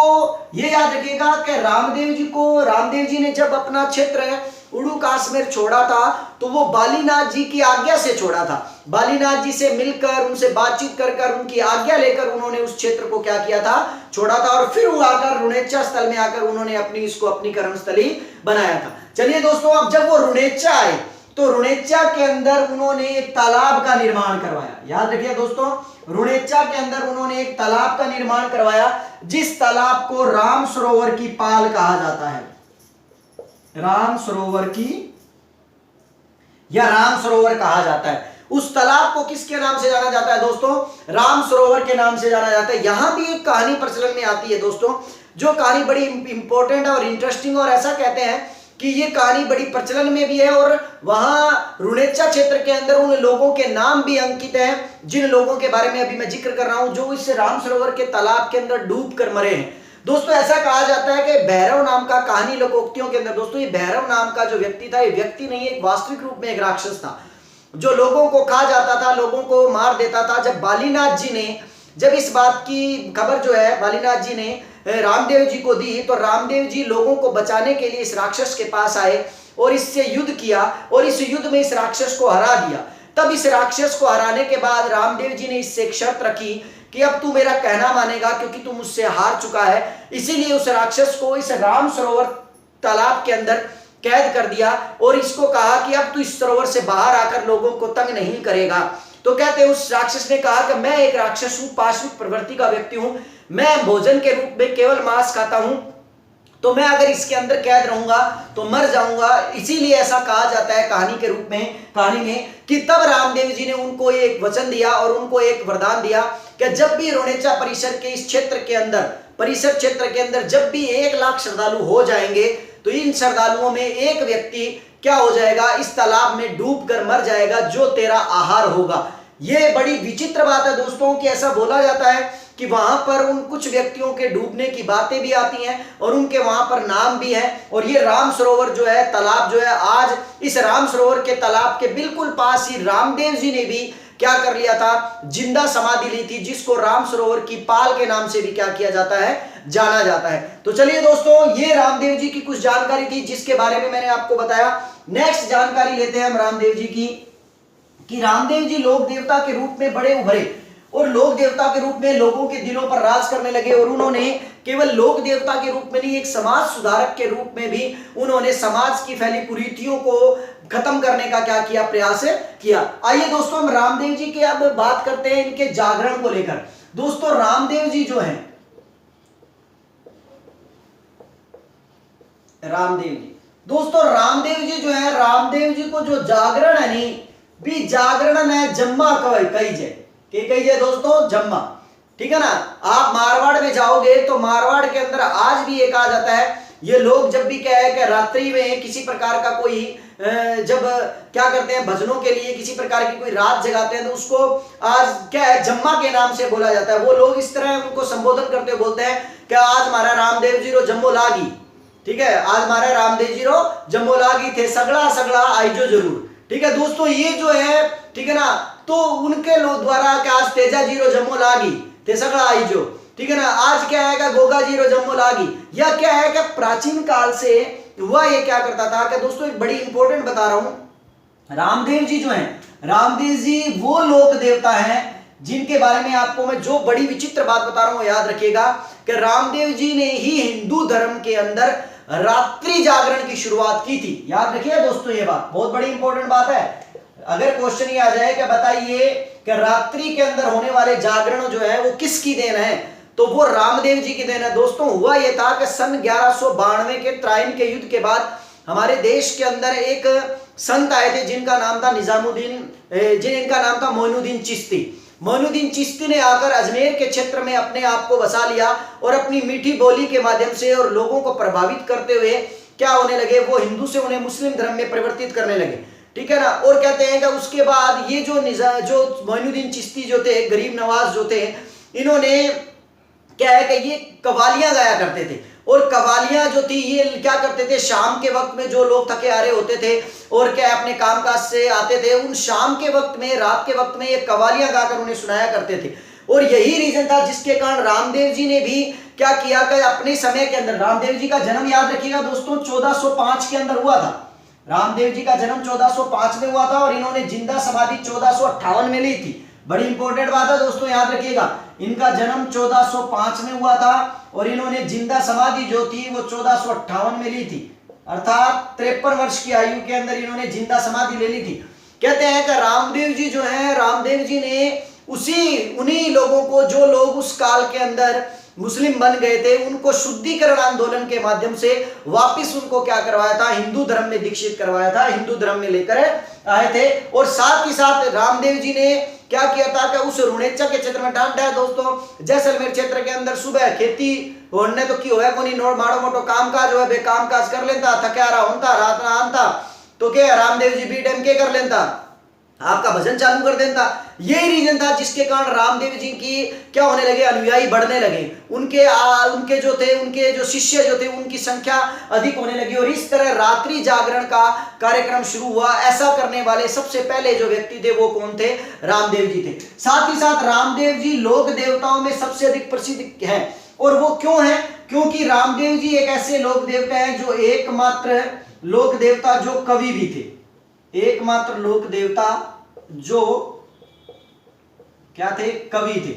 ये याद रखिएगा कि रामदेव जी ने जब अपना क्षेत्र उड़ू काश्मीर छोड़ा था तो वो बालीनाथ जी की आज्ञा से छोड़ा था। बालीनाथ जी से मिलकर, उनसे बातचीत कर उनकी आज्ञा लेकर उन्होंने उस क्षेत्र को क्या किया था, छोड़ा था। और फिर वो आकर रुणेचा स्थल में आकर उन्होंने इसको अपनी कर्मस्थली बनाया था। चलिए दोस्तों, अब जब वो रुणेचा आए तो रुणेचा के अंदर उन्होंने एक तालाब का निर्माण करवाया। याद रखिए दोस्तों, रुणेचा के अंदर उन्होंने एक तालाब का निर्माण करवाया, जिस तालाब को राम सरोवर की पाल कहा जाता है। राम सरोवर की या राम सरोवर कहा जाता है। उस तालाब को किसके नाम से जाना जाता है दोस्तों, राम सरोवर के नाम से जाना जाता है। यहां भी एक कहानी प्रचलन में आती है दोस्तों, जो कहानी बड़ी इंपॉर्टेंट और इंटरेस्टिंग, और ऐसा कहते हैं कि ये कहानी बड़ी प्रचलन में भी है। और वहां रुणेचा क्षेत्र के अंदर उन लोगों के नाम भी अंकित हैं, जिन लोगों के बारे में अभी मैं जिक्र कर रहा हूं, जो इस राम सरोवर के तालाब के अंदर डूब कर मरे हैं। दोस्तों ऐसा कहा जाता है कि भैरव नाम का, कहानी लोकोक्तियों के अंदर दोस्तों, ये भैरव नाम का जो व्यक्ति था, ये व्यक्ति नहीं, एक वास्तविक रूप में एक राक्षस था, जो लोगों को खा जाता था, लोगों को मार देता था। जब बालीनाथ जी ने, जब इस बात की खबर जो है बालीनाथ जी ने रामदेव जी को दी, तो रामदेव जी लोगों को बचाने के लिए इस राक्षस के पास आए और इससे युद्ध किया, और इस युद्ध में इस राक्षस को हरा दिया। तब इस राक्षस को हराने के बाद रामदेव जी ने इससे एक शर्त रखी कि अब तू मेरा कहना मानेगा, क्योंकि तू मुझसे हार चुका है। इसीलिए उस राक्षस को इस राम सरोवर तालाब के अंदर कैद कर दिया और इसको कहा कि अब तू इस सरोवर से बाहर आकर लोगों को तंग नहीं करेगा। तो कहते हैं उस राक्षस ने कहा कि मैं एक राक्षस हूं, पाशविक प्रवृत्ति का व्यक्ति हूं, मैं भोजन के रूप में केवल मांस खाता हूं, तो मैं अगर इसके अंदर कैद रहूंगा तो मर जाऊंगा। इसीलिए ऐसा कहा जाता है कहानी के रूप में, कहानी में, कि तब रामदेव जी ने उनको एक वचन दिया और उनको एक वरदान दिया कि जब भी रुणेचा परिसर के इस क्षेत्र के अंदर, परिसर क्षेत्र के अंदर जब भी 1 लाख श्रद्धालु हो जाएंगे, तो इन श्रद्धालुओं में एक व्यक्ति क्या हो जाएगा, इस तालाब में डूब कर मर जाएगा, जो तेरा आहार होगा। ये बड़ी विचित्र बात है दोस्तों कि ऐसा बोला जाता है कि वहां पर उन कुछ व्यक्तियों के डूबने की बातें भी आती हैं और उनके वहां पर नाम भी है। और ये राम सरोवर जो है, तालाब जो है, आज इस राम सरोवर के तालाब के बिल्कुल पास ही रामदेव जी ने भी क्या कर लिया था, जिंदा समाधि ली थी, जिसको राम सरोवर की पाल के नाम से भी क्या किया जाता है, जाना जाता है। तो चलिए दोस्तों, ये रामदेव जी की कुछ जानकारी थी जिसके बारे में मैंने आपको बताया। नेक्स्ट जानकारी लेते हैं हम रामदेव जी की, कि रामदेव जी लोक देवता के रूप में बड़े उभरे और लोक देवता के रूप में लोगों के दिलों पर राज करने लगे। और उन्होंने केवल लोक देवता के रूप में नहीं, एक समाज सुधारक के रूप में भी उन्होंने समाज की फैली कुरीतियों को खत्म करने का क्या किया, प्रयास किया। आइए दोस्तों, हम रामदेव जी के अब बात करते हैं इनके जागरण को लेकर। दोस्तों रामदेव जी जो हैं, रामदेव जी, दोस्तों रामदेव जी जो है, रामदेव जी को जो जागरण है नहीं भी, जागरण है जम्मा कही जाए दोस्तों, जम्मा, ठीक है ना। आप मारवाड़ में जाओगे तो मारवाड़ के अंदर आज भी एक आ जाता है, ये लोग जब भी क्या है कि रात्रि में किसी प्रकार का कोई जब क्या करते हैं, भजनों के लिए किसी प्रकार की कोई रात जगाते हैं, तो उसको आज क्या है, जम्मा के नाम से बोला जाता है। वो लोग इस तरह उनको संबोधन करते हुए बोलते हैं कि आज हमारा रामदेव जी रो जम्मो लागी, ठीक है, आज हमारा रामदेव जी रो जम्मो लागी थे, सगड़ा सगड़ा आईजो जरूर, ठीक है दोस्तों। ये जो है, ठीक है ना, तो उनके लोग द्वारा क्या, आज तेजा जीरो जम्मो लागी ते सगड़ा आईजो, ठीक है ना। आज क्या है कि गोगा जीरो जम्मो लागी, या क्या है कि प्राचीन काल से वह ये क्या करता था कि दोस्तों, एक बड़ी इंपॉर्टेंट बता रहा हूं, रामदेव जी जो हैं, रामदेव जी वो लोक देवता हैं जिनके बारे में आपको मैं जो बड़ी विचित्र बात बता रहा हूं याद रखिएगा कि रामदेव जी ने ही हिंदू धर्म के अंदर रात्रि जागरण की शुरुआत की थी। याद रखिए दोस्तों, ये बात बहुत बड़ी इंपॉर्टेंट बात है। अगर क्वेश्चन ये आ जाए कि बताइए कि रात्रि के अंदर होने वाले जागरण जो है वो किसकी देन है, तो वो रामदेव जी की देन है। दोस्तों हुआ ये था कि सन 1192 के त्राइन के युद्ध के बाद हमारे देश के अंदर एक संत आए थे जिनका नाम था जिनका नाम था मोइनुद्दीन चिश्ती। मोइनुद्दीन चिश्ती ने आकर अजमेर के क्षेत्र में अपने आप को बसा लिया और अपनी मीठी बोली के माध्यम से और लोगों को प्रभावित करते हुए क्या होने लगे, वो हिंदू से उन्हें मुस्लिम धर्म में परिवर्तित करने लगे, ठीक है ना। और कहते हैं कि उसके बाद ये जो मोइनुद्दीन चिश्ती जो थे, गरीब नवाज जो थे, इन्होंने क्या है कि ये कवालियां गाया करते थे। और कवालियां जो थी ये क्या करते थे, शाम के वक्त में जो लोग थके हारे होते थे और क्या अपने कामकाज से आते थे, उन शाम के वक्त में, रात के वक्त में ये कवालियां गाकर उन्हें सुनाया करते थे। और यही रीजन था जिसके कारण रामदेव जी ने भी क्या किया कि अपने समय के अंदर, रामदेव जी का जन्म याद रखिएगा दोस्तों 1405 के अंदर हुआ था। रामदेव जी का जन्म 1405 में हुआ था और इन्होंने जिंदा समाधि 1458 में ली थी। बड़ी इंपॉर्टेंट बात है दोस्तों, याद रखिएगा, इनका जन्म 1405 में हुआ था और इन्होंने जिंदा समाधि जो थी वो 1458 में ली थी, अर्थात 53 वर्ष की आयु के अंदर इन्होंने जिंदा समाधि ले ली थी। कहते हैं कि रामदेव जी जो है, रामदेव जी ने उन्हीं लोगों को, जो लोग उस काल के अंदर मुस्लिम बन गए थे, उनको शुद्धिकरण आंदोलन के माध्यम से वापस उनको क्या करवाया था, हिंदू धर्म में दीक्षित करवाया था, हिंदू धर्म में लेकर आए थे। और साथ ही साथ रामदेव जी ने क्या किया था कि उस रुणेचा के क्षेत्र में डांटा है दोस्तों, जैसलमेर क्षेत्र के अंदर सुबह खेती होने तो की होया कोनी नोड़ माड़ो मोटो कामकाज होया, बेकामकाज कर लेता, थक्यारा होता, रात ना आनता, तो क्या रामदेव जी बी टाइम के कर लेता, आपका भजन चालू कर देता। यही रीजन था जिसके कारण रामदेव जी की क्या होने लगे, अनुयायी बढ़ने लगे, उनके जो शिष्य जो थे उनकी संख्या अधिक होने लगी और इस तरह रात्रि जागरण का कार्यक्रम शुरू हुआ। ऐसा करने वाले सबसे पहले जो व्यक्ति थे वो कौन थे, रामदेव जी थे। साथ ही साथ रामदेव जी लोक देवताओं में सबसे अधिक प्रसिद्ध हैं। और वो क्यों है, क्योंकि रामदेव जी एक ऐसे लोक देवता हैं जो एकमात्र लोक देवता जो कवि भी थे, एकमात्र लोक देवता जो क्या थे, कवि थे,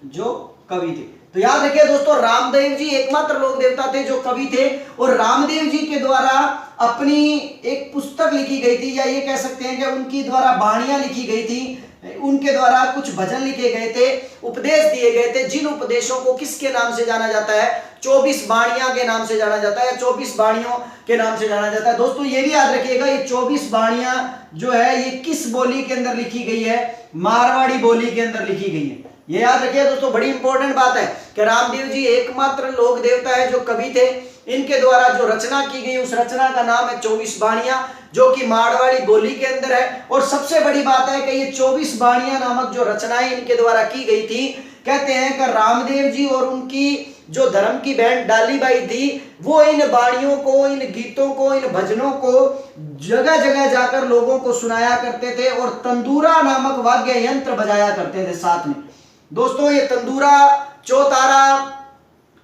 जो कवि थे। तो याद रखिए दोस्तों, रामदेव जी एकमात्र लोक देवता थे जो कवि थे और रामदेव जी के द्वारा अपनी एक पुस्तक लिखी गई थी, या ये कह सकते हैं कि उनकी द्वारा वाणियां लिखी गई थी, उनके द्वारा कुछ भजन लिखे गए थे, उपदेश दिए गए थे, जिन उपदेशों को किसके नाम से जाना जाता है, 24 वाणियां के नाम से जाना जाता है, या 24 वाणियों के नाम से जाना जाता है। दोस्तों ये भी याद रखिएगा, ये 24 वाणियां जो है ये किस बोली के अंदर लिखी गई है, मारवाड़ी बोली के अंदर लिखी गई है। ये याद रखिए दोस्तों, बड़ी इंपॉर्टेंट बात है कि रामदेव जी एकमात्र लोक देवता है जो कवि थे। इनके द्वारा जो रचना की गई उस रचना का नाम है 24 वाणियां, जो कि मारवाड़ी बोली के अंदर है। और सबसे बड़ी बात है कि ये 24 वाणियां नामक जो रचनाएं इनके द्वारा की गई थी, कहते हैं कि रामदेव जी और उनकी जो धर्म की बहन डालीबाई थी, वो इन वाणियों को, इन गीतों को, इन भजनों को जगह जगह जाकर लोगों को सुनाया करते थे और तंदूरा नामक वाद्य यंत्र बजाया करते थे साथ में। दोस्तों ये तंदूरा, चौतारा,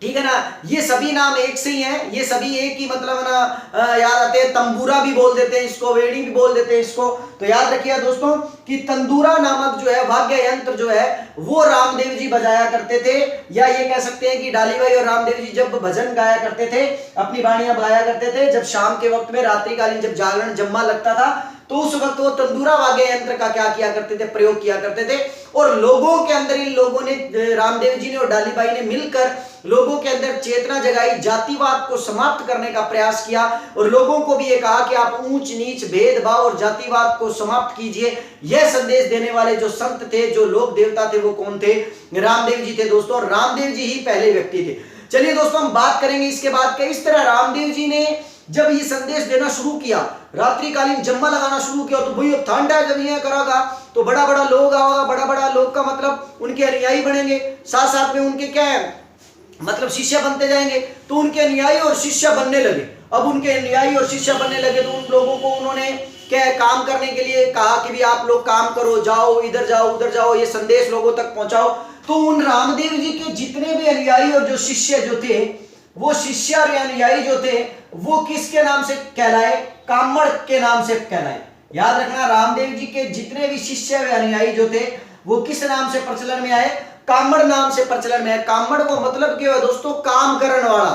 ठीक है ना, ये सभी नाम एक से ही हैं, ये सभी एक ही मतलब ना याद आते हैं। तंबूरा भी बोल देते हैं इसको, वेड़ी भी बोल देते हैं इसको। तो याद रखिए दोस्तों कि तंदूरा नामक जो है वाद्य यंत्र जो है वो रामदेव जी बजाया करते थे, या ये कह सकते हैं कि डालीबाई और रामदेव जी जब भजन गाया करते थे, अपनी वाणियां गाया करते थे, जब शाम के वक्त में रात्रिकालीन जब जागरण जम्मा लगता था, तो उस वक्त वो तंदूरा वाद्य यंत्र का क्या किया करते थे, प्रयोग किया करते थे। और लोगों के अंदर, इन लोगों ने, रामदेव जी ने और डालीबाई ने मिलकर लोगों के अंदर चेतना जगाई, जातिवाद को समाप्त करने का प्रयास किया और लोगों को भी ये कहा कि आप ऊंच नीच, भेदभाव और जातिवाद को समाप्त कीजिए। यह संदेश देने वाले जो संत थे, जो लोक देवता थे, वो कौन थे, रामदेव जी थे दोस्तों। और रामदेव जी ही पहले व्यक्ति थे। चलिए दोस्तों हम बात करेंगे इसके बाद इस तरह रामदेव जी ने जब ये संदेश देना शुरू किया, रात्रिकालीन जम्मा लगाना शुरू किया, तो भाई अब ठंड है, जब ये करागा तो बड़ा बड़ा लोग आएगा, बड़ा बड़ा लोग का मतलब उनके अनुयायी बनेंगे, साथ साथ में उनके क्या है मतलब शिष्य बनते जाएंगे। तो उनके अनुयायी और शिष्य बनने लगे। अब उनके अनुयायी और शिष्य बनने लगे तो उन लोगों को उन्होंने क्या काम करने के लिए कहा कि भी आप लोग काम करो, जाओ इधर जाओ उधर जाओ, ये संदेश लोगों तक पहुंचाओ। तो उन रामदेव जी के जितने भी अनुयायी और जो शिष्य जो थे, वो शिष्य और अनुयायी जो थे वो किसके नाम से कहलाए, कामड़ के नाम से कहलाए। याद रखना, रामदेव जी के जितने भी शिष्य और अनुयायी जो थे वो किस नाम से प्रचलन में आए? कामड़ नाम से प्रचलन में है। कामड़ को मतलब क्या है दोस्तों? काम करने वाला,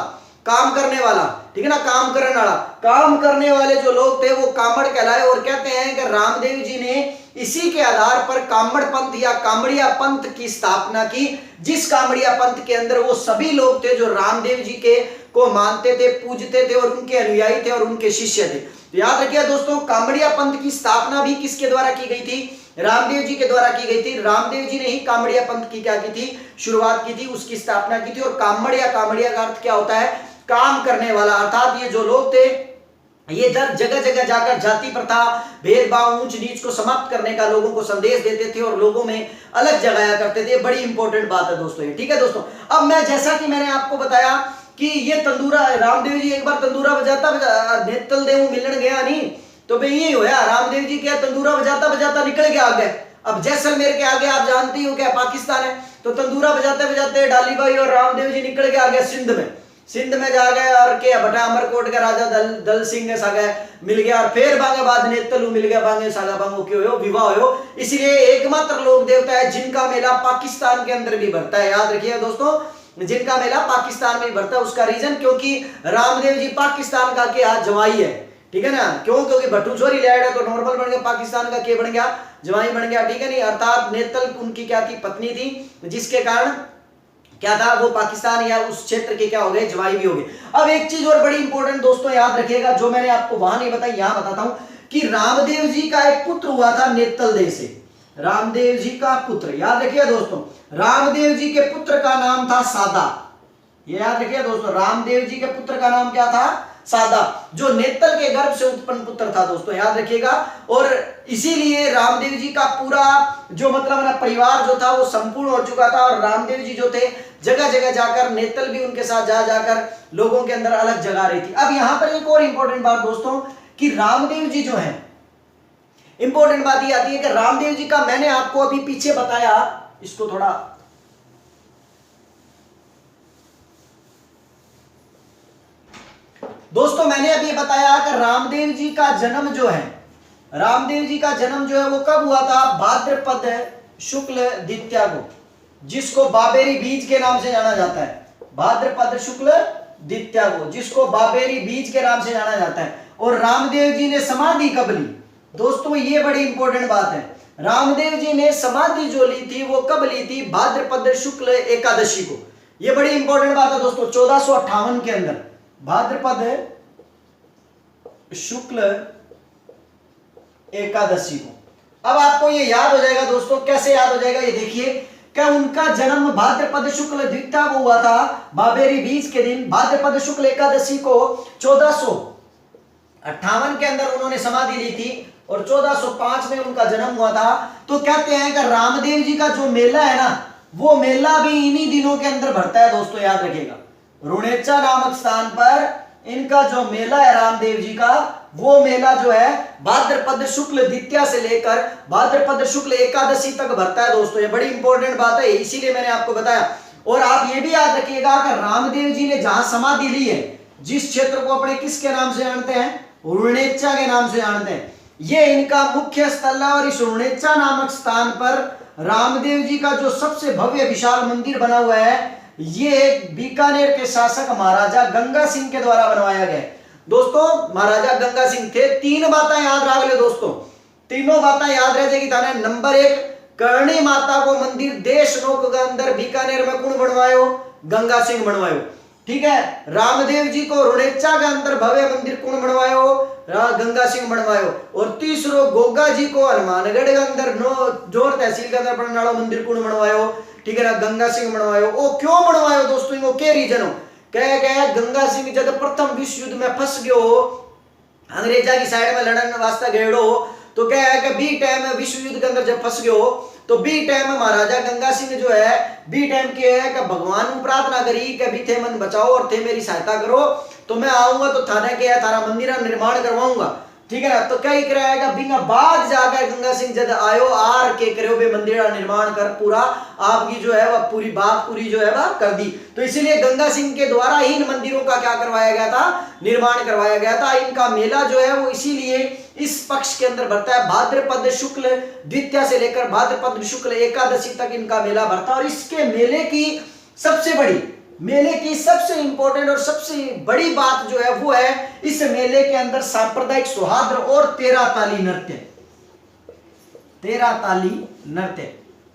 काम करने वाला, ठीक है ना, काम करने वाला। काम करने वाले जो लोग थे वो कामड़ कहलाए। और कहते हैं कि रामदेव जी ने इसी के आधार पर कामड़ पंथ या कामड़िया पंथ की स्थापना की, जिस कामड़िया पंथ के अंदर वो सभी लोग थे जो रामदेव जी के को मानते थे, पूजते थे और उनके अनुयायी थे और उनके शिष्य थे। तो याद रखिए दोस्तों, कामड़िया पंथ की स्थापना भी किसके द्वारा की गई थी? रामदेव जी के द्वारा की गई थी। रामदेव जी ने ही कामड़िया पंथ की क्या की थी? शुरुआत की थी, उसकी स्थापना की थी। और कामड़िया का अर्थ क्या होता है? काम करने वाला। अर्थात ये जो लोग थे ये जगह जगह जाकर जाति प्रथा, भेदभाव, ऊंच नीच को समाप्त करने का लोगों को संदेश देते थे और लोगों में अलग जगाया करते थे। बड़ी इंपॉर्टेंट बात है दोस्तों ये, ठीक है दोस्तों। अब मैं जैसा कि मैंने आपको बताया कि ये तंदूरा, रामदेव जी एक बार तंदूरा बजाता नेतल देव मिलन गया नहीं, तो भाई यही होया, रामदेव जी क्या तंदूरा बजाता बजाता निकल के आ गए। अब जैसलमेर के आगे आप जानती हो क्या पाकिस्तान है, तो तंदूरा बजाते बजाते डाली भाई और रामदेव जी निकल के आ गए सिंध में जा गए और के बटा अमरकोट का राजा दल सिंह सागा मिल गया और फिर बांगे बाद नेतलू मिल गया, बांगे सागा बांगो क्यों हो विवाह हो। इसलिए एकमात्र लोक देवता है जिनका मेला पाकिस्तान के अंदर भी भरता है। याद रखिए दोस्तों, जिनका मेला पाकिस्तान में भरता है। उसका रीजन क्योंकि रामदेव जी पाकिस्तान का के आज जवाई है, ठीक है ना। क्यों? क्योंकि भट्टू छोरी लैड है तो नॉर्मल बन गया, पाकिस्तान का के बन गया, जवाई बन गया, ठीक है नहीं। अर्थात नेतल उनकी क्या थी? पत्नी थी, जिसके कारण क्या था? वो पाकिस्तान या उस क्षेत्र के क्या हो गए? जवाई भी हो गए। अब एक चीज और बड़ी इंपॉर्टेंट दोस्तों याद रखिएगा, जो मैंने आपको वहां नहीं बताई यहां बताता हूं, कि रामदेव जी का एक पुत्र हुआ था नेतल देव से। रामदेव जी का पुत्र, याद रखिए दोस्तों, रामदेव जी के पुत्र का नाम था सादा। ये याद रखिए दोस्तों, रामदेव जी के पुत्र का नाम क्या था? सादा, जो नेतल के गर्भ से उत्पन्न पुत्र था दोस्तों, याद रखिएगा। और इसीलिए रामदेव जी का पूरा जो मतलब ना परिवार जो था वो संपूर्ण हो चुका था। और रामदेव जी जो थे जगह जगह जाकर, नेतल भी उनके साथ जा जाकर लोगों के अंदर अलग जगा रही थी। अब यहां पर एक और इंपॉर्टेंट बात दोस्तों, कि रामदेव जी जो है, इंपॉर्टेंट बात ये आती है कि रामदेव जी का मैंने आपको अभी पीछे बताया, इसको थोड़ा दोस्तों मैंने अभी बताया कि रामदेव जी का जन्म जो है, रामदेव जी का जन्म जो है वो कब हुआ था? भाद्रपद शुक्ल द्वितीया को, जिसको बाबेरी बीज के नाम से जाना जाता है। भाद्रपद शुक्ल द्वितीया को, जिसको बाबेरी बीज के नाम से जाना जाता है। और रामदेव जी ने समाधि कब ली दोस्तों? ये बड़ी इंपॉर्टेंट बात है। रामदेव जी ने समाधि जो ली थी वो कब ली थी? भाद्रपद शुक्ल एकादशी को। ये बड़ी इंपॉर्टेंट बात है दोस्तों, 1458 के अंदर भाद्रपद शुक्ल एकादशी को। अब आपको ये याद हो जाएगा दोस्तों, कैसे याद हो जाएगा ये देखिए, क्या उनका जन्म भाद्रपद शुक्ल द्वितीया को हुआ था, बाबेरी बीज के दिन, भाद्रपद शुक्ल एकादशी को 1458 के अंदर उन्होंने समाधि ली थी और 1405 में उनका जन्म हुआ था। तो कहते हैं कि रामदेव जी का जो मेला है ना, वो मेला भी इन्हीं दिनों के अंदर भरता है दोस्तों, याद रखिएगा। रुणेचा नामक स्थान पर इनका जो मेला है रामदेव जी का, वो मेला जो है भाद्रपद शुक्ल द्वितीया से लेकर भाद्रपद शुक्ल एकादशी तक भरता है दोस्तों। ये बड़ी इंपॉर्टेंट बात है, इसीलिए मैंने आपको बताया। और आप ये भी याद रखिएगा कि रामदेव जी ने जहां समाधि ली है, जिस क्षेत्र को अपने किसके नाम से जानते हैं? रुणेचा के नाम से जानते हैं। ये इनका मुख्य स्थल है और इस रुणेचा नामक स्थान पर रामदेव जी का जो सबसे भव्य विशाल मंदिर बना हुआ है, ये बीकानेर के शासक महाराजा गंगा सिंह के द्वारा बनवाया गया है दोस्तों। महाराजा गंगा सिंह थे। 3 बातें याद रख ले दोस्तों, तीनों बातें याद रह जाएगी थाने। नंबर 1, करणी माता को मंदिर देश नोक के अंदर बीकानेर में कौन बनवायो? गंगा सिंह बनवायो, ठीक है। रामदेव जी को रुणेचा के अंदर भव्य मंदिर कौन बनवायो? गंगा सिंह बनवायो। और तीसरो, गोगा जी को हनुमानगढ़ के अंदर जोर तहसील के अंदर बनने वाला मंदिर कौन बनवायो? ठीक है ना, गंगा सिंह बनवायो। ओ क्यों बनवायो दोस्तों? इनको के रीजन हो? कह गंगा सिंह जब प्रथम विश्व युद्ध में फंस गयो हो, अंग्रेजा की साइड में लड़ने वास्ते गएड़ो हो, तो क्या है कि बी टाइम विश्व युद्ध के अंदर जब फंस गयो हो, तो बी टाइम महाराजा गंगा सिंह जो है, बी टाइम के है कि भगवान को प्रार्थना करी कि भी थे मन बचाओ और थे मेरी सहायता करो, तो मैं आऊंगा तो थाने के है थारा मंदिर निर्माण करवाऊंगा। ठीक है ना। तो क्या कराएगा बिंगा बाद जाकर गंगा सिंह जद आयो आर के करो बे मंदिर निर्माण कर पूरा आपकी जो है वह पूरी बात पूरी जो है वह कर दी। तो इसीलिए गंगा सिंह के द्वारा ही इन मंदिरों का क्या करवाया गया था, निर्माण करवाया गया था। इनका मेला जो है वो इसीलिए इस पक्ष के अंदर भरता है, भाद्रपद शुक्ल द्वितीया से लेकर भाद्रपद शुक्ल एकादशी तक इनका मेला भरता है। और इसके मेले की सबसे इंपॉर्टेंट और सबसे बड़ी बात जो है वो है इस मेले के अंदर सांप्रदायिक सौहार्द और 13 ताली नृत्य। 13 ताली नृत्य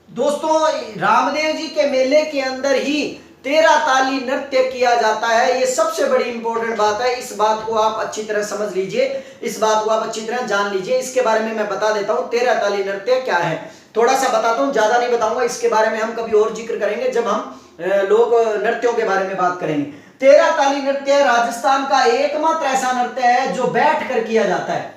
दोस्तों, रामदेव जी के मेले के अंदर ही 13 ताली नृत्य किया जाता है। ये सबसे बड़ी इंपॉर्टेंट बात है। इस बात को आप अच्छी तरह समझ लीजिए, इस बात को आप अच्छी तरह जान लीजिए। इसके बारे में मैं बता देता हूं 13 ताली नृत्य क्या है, थोड़ा सा बताता हूं, ज्यादा नहीं बताऊंगा। इसके बारे में हम कभी और जिक्र करेंगे जब हम लोक नृत्यों के बारे में बात करेंगे। 13 ताली नृत्य राजस्थान का एकमात्र ऐसा नृत्य है जो बैठ कर किया जाता है।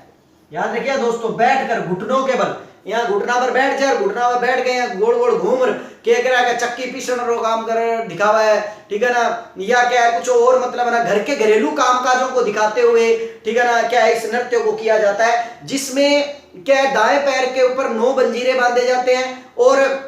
याद रखिए दोस्तों, बैठ कर घुटनों के बल, यहाँ घुटना पर बैठ जाए, घुटना पर बैठ गए, गोल गोल घूम के करा चक्की पीसन रो काम कर दिखावा है, ठीक है ना, या क्या है कुछ और मतलब है ना घर के घरेलू कामकाजों को दिखाते हुए, ठीक है ना, क्या है इस नृत्य को किया जाता है। जिसमें क्या है दाएं पैर के ऊपर 9 मंजीरे बांधे जाते हैं और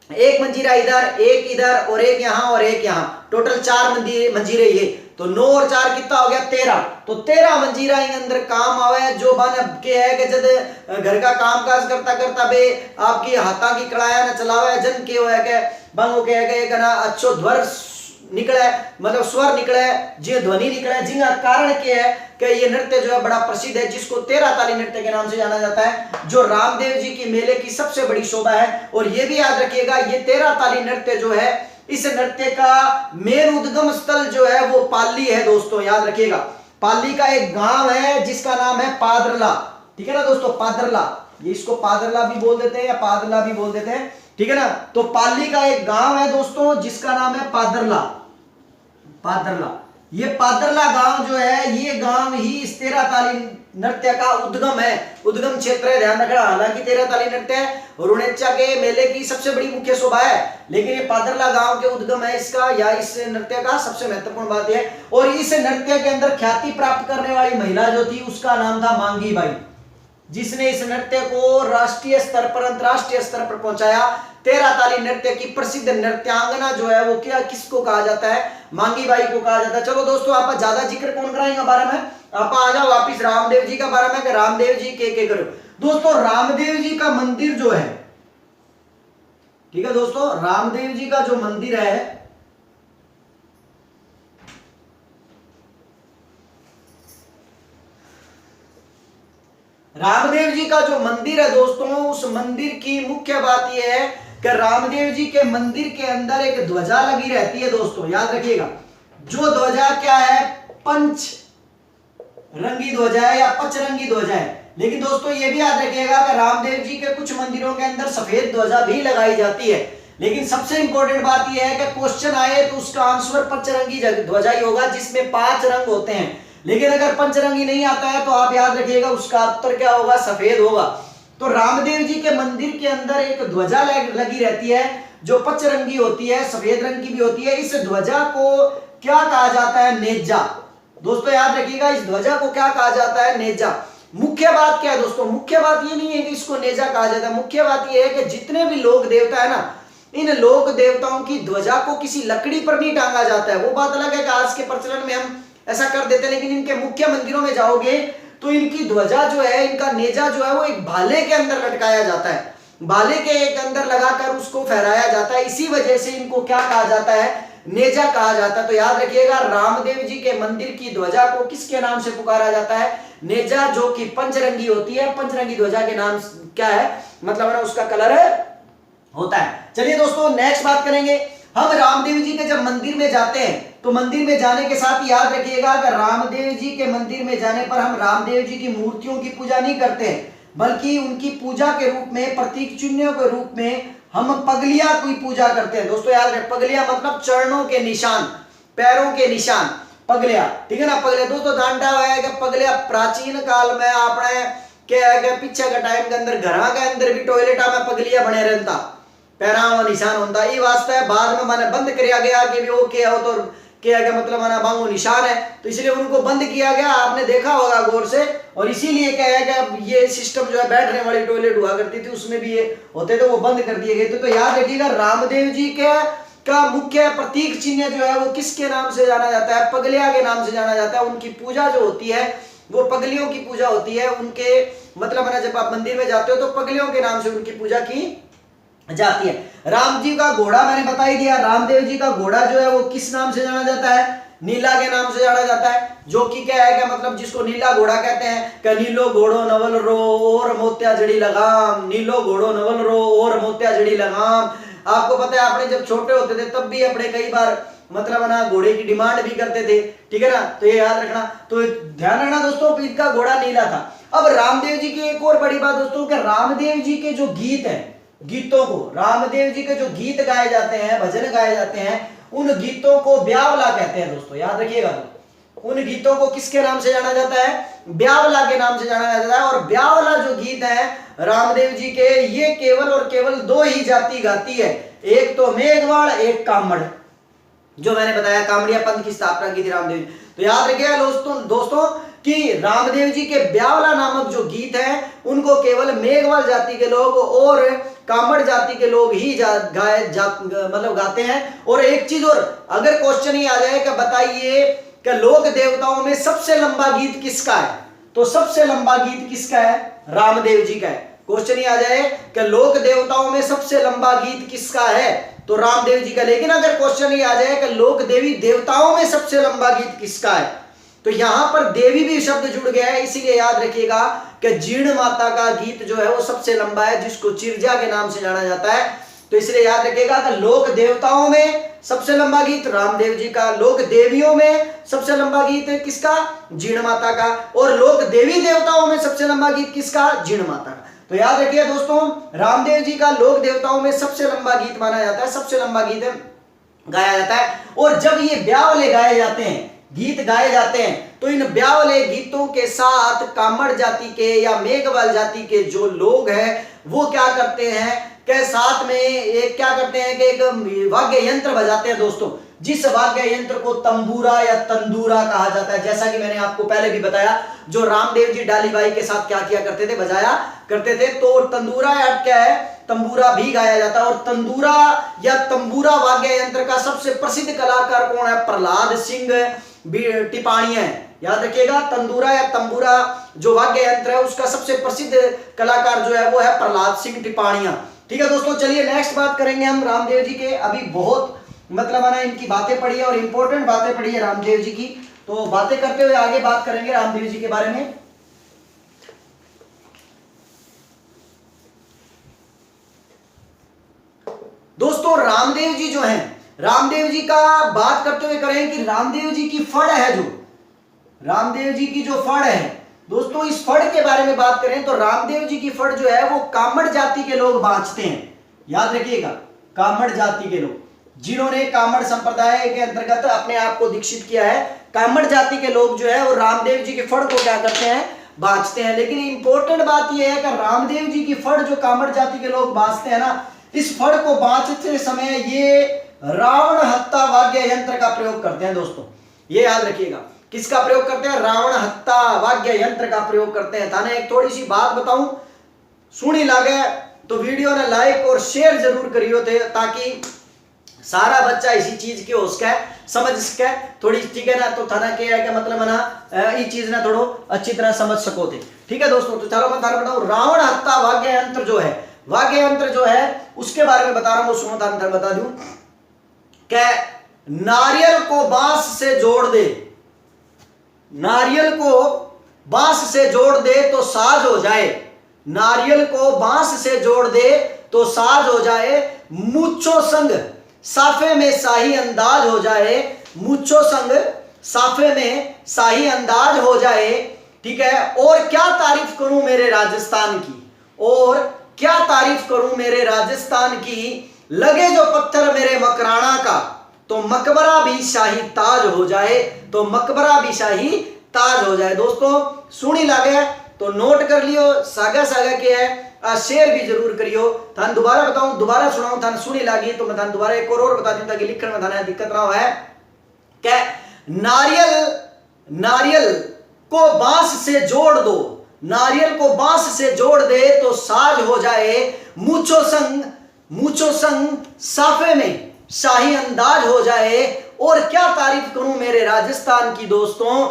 एक मंजीरा इधर, एक इधर और एक यहाँ और एक यहाँ, टोटल 4 मंजीरे ये। तो 9 और 4 कितना हो गया 13। तो 13 मंजीरा इन अंदर काम आवे जो बन के है कि जब घर का काम काज करता करता बे आपकी हाथा की कड़ाया न चलावे जन के है के बंगो के है कि ना अच्छो ध्वर निकले, मतलब स्वर निकले, जी ध्वनि निकले, जिनका कारण क्या है कि ये नृत्य जो है बड़ा प्रसिद्ध है, जिसको 13 ताली नृत्य के नाम से जाना जाता है, जो रामदेव जी की मेले की सबसे बड़ी शोभा है। और ये भी याद रखिएगा ये 13 ताली नृत्य जो है, इस नृत्य का मेन उद्गम स्थल जो है वो पाली है दोस्तों, याद रखिएगा। पाली का एक गांव है जिसका नाम है पादरला, ठीक है ना दोस्तों, पादरला, ये इसको पादरला भी बोल देते हैं या पादरला भी बोल देते हैं, ठीक है ना। तो पाली का एक गांव है दोस्तों जिसका नाम है पादरला। ये पादरला गांव जो है ये गांव ही इस 13 ताली नृत्य का उद्गम है, उद्गम क्षेत्र है, ध्यान रखना। हालांकि 13 ताली नृत्य रुणेचा के मेले की सबसे बड़ी मुख्य शोभा है, लेकिन ये पादरला गांव के उद्गम है इसका, या इस नृत्य का सबसे महत्वपूर्ण बात है। और इस नृत्य के अंदर ख्याति प्राप्त करने वाली महिला जो थी उसका नाम था मांगी बाई, जिसने इस नृत्य को राष्ट्रीय स्तर पर अंतरराष्ट्रीय स्तर पर पहुंचाया। 13 ताली नृत्य की प्रसिद्ध नृत्यांगना जो है वो क्या किसको कहा जाता है, मांगी बाई को कहा जाता है। चलो दोस्तों आप ज्यादा जिक्र कौन कराएंगे बारे में, आप आ जाओ वापिस रामदेव जी का बारे में कि रामदेव जी के करो। दोस्तों रामदेव जी का मंदिर जो है, ठीक है दोस्तों, रामदेव जी का जो मंदिर है रामदेव जी का जो मंदिर है दोस्तों, उस मंदिर की मुख्य बात यह है कि रामदेव जी के मंदिर के अंदर एक ध्वजा लगी रहती है दोस्तों, याद रखिएगा। जो ध्वजा क्या है, पंच रंगी ध्वजा है या पचरंगी ध्वजा है। लेकिन दोस्तों ये भी याद रखिएगा कि रामदेव जी के कुछ मंदिरों के अंदर सफेद ध्वजा भी लगाई जाती है। लेकिन सबसे इंपॉर्टेंट बात यह है कि क्वेश्चन आए तो उसका आंसर पचरंगी ध्वजा ही होगा जिसमें 5 रंग होते हैं। लेकिन अगर पंचरंगी नहीं आता है तो आप याद रखिएगा उसका उत्तर क्या होगा, सफेद होगा। तो रामदेव जी के मंदिर के अंदर एक ध्वजा लगी रहती है जो पचरंगी होती है, सफेद रंग की भी होती है। इस ध्वजा को क्या कहा जाता है, नेजा। दोस्तों याद रखिएगा इस ध्वजा को क्या कहा जाता है, नेजा। मुख्य बात क्या है दोस्तों, मुख्य बात ये नहीं है कि इसको नेजा कहा जाता है, मुख्य बात ये है कि जितने भी लोक देवता है ना, इन लोक देवताओं की ध्वजा को किसी लकड़ी पर नहीं टांगा जाता है। वो बात अलग है कि आज के प्रचलन में हम ऐसा कर देते हैं, लेकिन इनके मुख्य मंदिरों में जाओगे तो इनकी ध्वजा जो है, इनका नेजा जो है वो एक भाले के अंदर लटकाया जाता है, भाले के एक अंदर लगाकर उसको फहराया जाता है। इसी वजह से इनको क्या कहा जाता है, नेजा कहा जाता है। तो याद रखिएगा रामदेव जी के मंदिर की ध्वजा को किसके नाम से पुकारा जाता है, नेजा, जो कि पंचरंगी होती है। पंचरंगी ध्वजा के नाम क्या है, मतलब है उसका कलर होता है। चलिए दोस्तों नेक्स्ट बात करेंगे हम। रामदेव जी के जब मंदिर में जाते हैं तो मंदिर में जाने के साथ याद रखिएगा कि रामदेव जी के मंदिर में जाने पर हम रामदेव जी की मूर्तियों की पूजा नहीं करते हैं, बल्कि उनकी पूजा के रूप में, प्रतीक चिन्हों के रूप में हम पगलिया की पूजा करते हैं। दोस्तों याद रखें, पगलिया मतलब चरणों के निशान, पैरों के निशान, पगलिया, ठीक है ना। पगलिया दोस्तों दांडा है कि पगलिया प्राचीन काल में आपने क्या है कि पीछे का टाइम के अंदर घर के अंदर भी टॉयलेट में पगलिया बने रहता, पैरा निशान होता। ये वास्ते बाद में मैंने बंद किया गया कि वो क्या हो तो के अगर मतलब है ना बांगो निशान है, तो इसलिए उनको बंद किया गया। आपने देखा होगा गौर से। और इसीलिए क्या है कि ये सिस्टम जो है बैठने वाली टॉयलेट हुआ करती थी उसमें भी ये होते थे, वो बंद कर दिए गए थे। तो याद रखिएगा रामदेव जी के का मुख्य प्रतीक चिन्ह जो है वो किसके नाम से जाना जाता है? पगलिया के नाम से जाना जाता है। उनकी पूजा जो होती है वो पगलियों की पूजा होती है। उनके मतलब है ना जब आप मंदिर में जाते हो तो पगलियों के नाम से उनकी पूजा की जाती है। राम जी का घोड़ा मैंने बता ही दिया। रामदेव जी का घोड़ा जो है वो किस नाम से जाना जाता है? नीला के नाम से जाना जाता है, जो कि क्या है कि मतलब जिसको नीला घोड़ा कहते हैं कि नीलो घोड़ो नवल रो और मोतिया जड़ी लगाम, नीलो घोड़ो नवल रो और मोतिया जड़ी लगाम। आपको पता है आपने जब छोटे होते थे तब भी अपने कई बार मतलब ना घोड़े की डिमांड भी करते थे, ठीक है ना, तो ये याद रखना। तो ध्यान रखना दोस्तों, इनका घोड़ा नीला था। अब रामदेव जी की एक और बड़ी बात दोस्तों कि रामदेव जी के जो गीत हैं, गीतों को रामदेव जी के जो गीत गाए जाते हैं, भजन गाए जाते हैं, उन गीतों को ब्यावला कहते हैं दोस्तों, याद रखिएगा। उन गीतों को किसके नाम से जाना जाता है? ब्यावला के नाम से जाना जाता है। और ब्यावला जो गीत है रामदेव जी के, ये केवल और केवल दो ही जाति गाती है, एक तो मेघवाड़, एक कामड़, जो मैंने बताया कामड़िया पंथ की स्थापना की थी रामदेव जी। तो याद रखिएगा दोस्तों कि रामदेव जी के ब्यावला नामक जो गीत हैं उनको केवल मेघवाल जाति के लोग और कामड़ जाति के लोग ही मतलब गाते हैं। और एक चीज और, अगर क्वेश्चन ही आ जाए कि बताइए कि लोक देवताओं में सबसे लंबा गीत किसका है, तो सबसे लंबा गीत किसका है? रामदेव जी का है। क्वेश्चन ही आ जाए कि लोक देवताओं में सबसे लंबा गीत किसका है, तो रामदेव जी का। लेकिन अगर क्वेश्चन ही आ जाए कि लोक देवी देवताओं में सबसे लंबा गीत किसका है, तो यहां पर देवी भी शब्द जुड़ गया है, इसीलिए याद रखिएगा कि जीर्ण माता का गीत जो है वो सबसे लंबा है, जिसको चिरजा के नाम से जाना जाता है। तो इसलिए याद रखिएगा कि लोक देवताओं में सबसे लंबा गीत रामदेव जी का, लोक देवियों में सबसे लंबा गीत किसका? जीर्ण माता का। और लोक देवी देवताओं में सबसे लंबा गीत किसका? जीर्ण माता का। तो याद रखिए दोस्तों, रामदेव जी का लोक देवताओं में सबसे लंबा गीत माना जाता है, सबसे लंबा गीत गाया जाता है। और जब ये ब्याह वाले गाए जाते हैं, गीत गाए जाते हैं, तो इन ब्याह वाले गीतों के साथ कामड़ जाति के या मेघवाल जाति के जो लोग हैं वो क्या करते हैं कि साथ में एक क्या करते हैं कि एक वाद्य यंत्र बजाते हैं दोस्तों, जिस वाद्य यंत्र को तंबूरा या तंदूरा कहा जाता है। जैसा कि मैंने आपको पहले भी बताया, जो रामदेव जी डालीबाई के साथ क्या किया करते थे? बजाया करते थे। तो तंदूरा या क्या है? तंबूरा भी गाया जाता है। और तंदूरा या तंबूरा वाद्य यंत्र का सबसे प्रसिद्ध कलाकार कौन है? प्रहलाद सिंह टिपाणिया। याद रखिएगा, तंदूरा या तंबूरा जो वाद्य यंत्र है उसका सबसे प्रसिद्ध कलाकार जो है वो है प्रहलाद सिंह टिपाणिया। ठीक है दोस्तों, चलिए नेक्स्ट बात करेंगे हम रामदेव जी के। अभी बहुत मतलब है ना इनकी बातें पढ़ी है और इंपॉर्टेंट बातें पढ़ी है रामदेव जी की, तो बातें करते हुए आगे बात करेंगे रामदेव जी के बारे में। दोस्तों रामदेव जी जो हैं, रामदेव जी का बात करते हुए करें कि रामदेव जी की फड़ है, जो रामदेव जी की जो फड़ है दोस्तों, इस फड़ के बारे में बात करें तो रामदेव जी की फड़ जो है वो कामड़ जाति के लोग बांचते हैं। याद रखिएगा, कामड़ जाति के लोग, जिन्होंने कामड़ संप्रदाय के अंतर्गत अपने आप को दीक्षित किया है, कामड़ जाति के लोग जो है वो रामदेव जी की फड़ को क्या करते हैं? बांचते हैं। लेकिन इंपॉर्टेंट बात यह है कि रामदेव जी की फड़ जो कामड़ जाति के लोग बांचते हैं ना, इस फड़ को बांचते समय ये रावण हत्ता वाद्य यंत्र का प्रयोग करते हैं दोस्तों। ये याद रखिएगा, किसका प्रयोग करते हैं? रावण हत्ता वाद्य यंत्र का प्रयोग करते हैं। थाने एक थोड़ी सी बात बताऊं, सुनी लागे तो वीडियो ने लाइक और शेयर जरूर करियो थे, ताकि सारा बच्चा इसी चीज के हो सके, समझ सके थोड़ी, ठीक है ना। तो थाना क्या है कि मतलब ना ये चीज ना थोड़ो अच्छी तरह समझ सको थे, ठीक है दोस्तों। तो चलो मैं थाना बताऊं, रावण हत्ता वाद्य यंत्र जो है, वाद्य यंत्र जो है उसके बारे में बता रहा हूं, सुनो थाना बता दूं कि नारियल को बांस से जोड़ दे, नारियल को बांस से जोड़ दे तो साज हो जाए, नारियल को बांस से जोड़ दे तो साज हो जाए, मूंछों संग साफे में शाही अंदाज हो जाए, मूंछों संग साफे में शाही अंदाज हो जाए, ठीक है। और क्या तारीफ करूं मेरे राजस्थान की, और क्या तारीफ करूं मेरे राजस्थान की, लगे जो पत्थर मेरे मकराना का तो मकबरा भी शाही ताज हो जाए, तो मकबरा भी शाही ताज हो जाए। दोस्तों सुनी लागे तो नोट कर लियो, सागा सागा के है, शेयर भी जरूर करियो। थान दोबारा बताऊं, दोबारा सुनाऊं, थान सुनी लागी तो मैं थान दोबारा एक और बता दूं ताकि लिखने में थाने दिक्कत ना हो है क्या नारियल को बांस से जोड़ दो, नारियल को बांस से जोड़ दे तो साज हो जाए, मूछो संग साफे में शाही अंदाज हो जाए। और क्या तारीफ करूं मेरे राजस्थान की दोस्तों,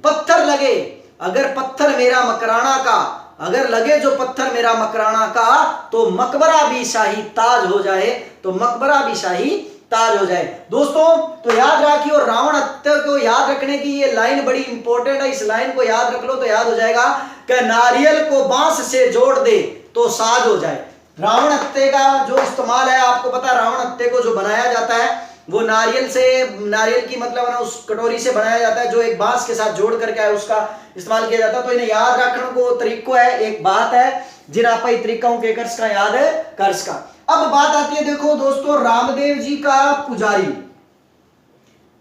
पत्थर लगे अगर पत्थर मेरा मकराना का, अगर लगे जो पत्थर मेरा मकराना का, तो मकबरा भी शाही ताज हो जाए, तो मकबरा भी शाही ताज हो जाए। दोस्तों तो याद रखिए, और रावण हत्या को याद रखने की ये लाइन बड़ी इंपॉर्टेंट है, इस लाइन को याद रख लो तो याद हो जाएगा कि नारियल को बांस से जोड़ दे तो साज हो जाए। रावण हत्या का जो इस्तेमाल है, आपको पता है रावण हत्या को जो बनाया जाता है वो नारियल की मतलब ना उस कटोरी से बनाया जाता है, जो एक बांस के साथ जोड़ करके है उसका इस्तेमाल किया जाता है। तो इन्हें याद रखने को तरीको है, एक बात है जिन आप तरीकों के कर्स का याद है कर्स का। अब बात आती है, देखो दोस्तों, रामदेव जी का पुजारी,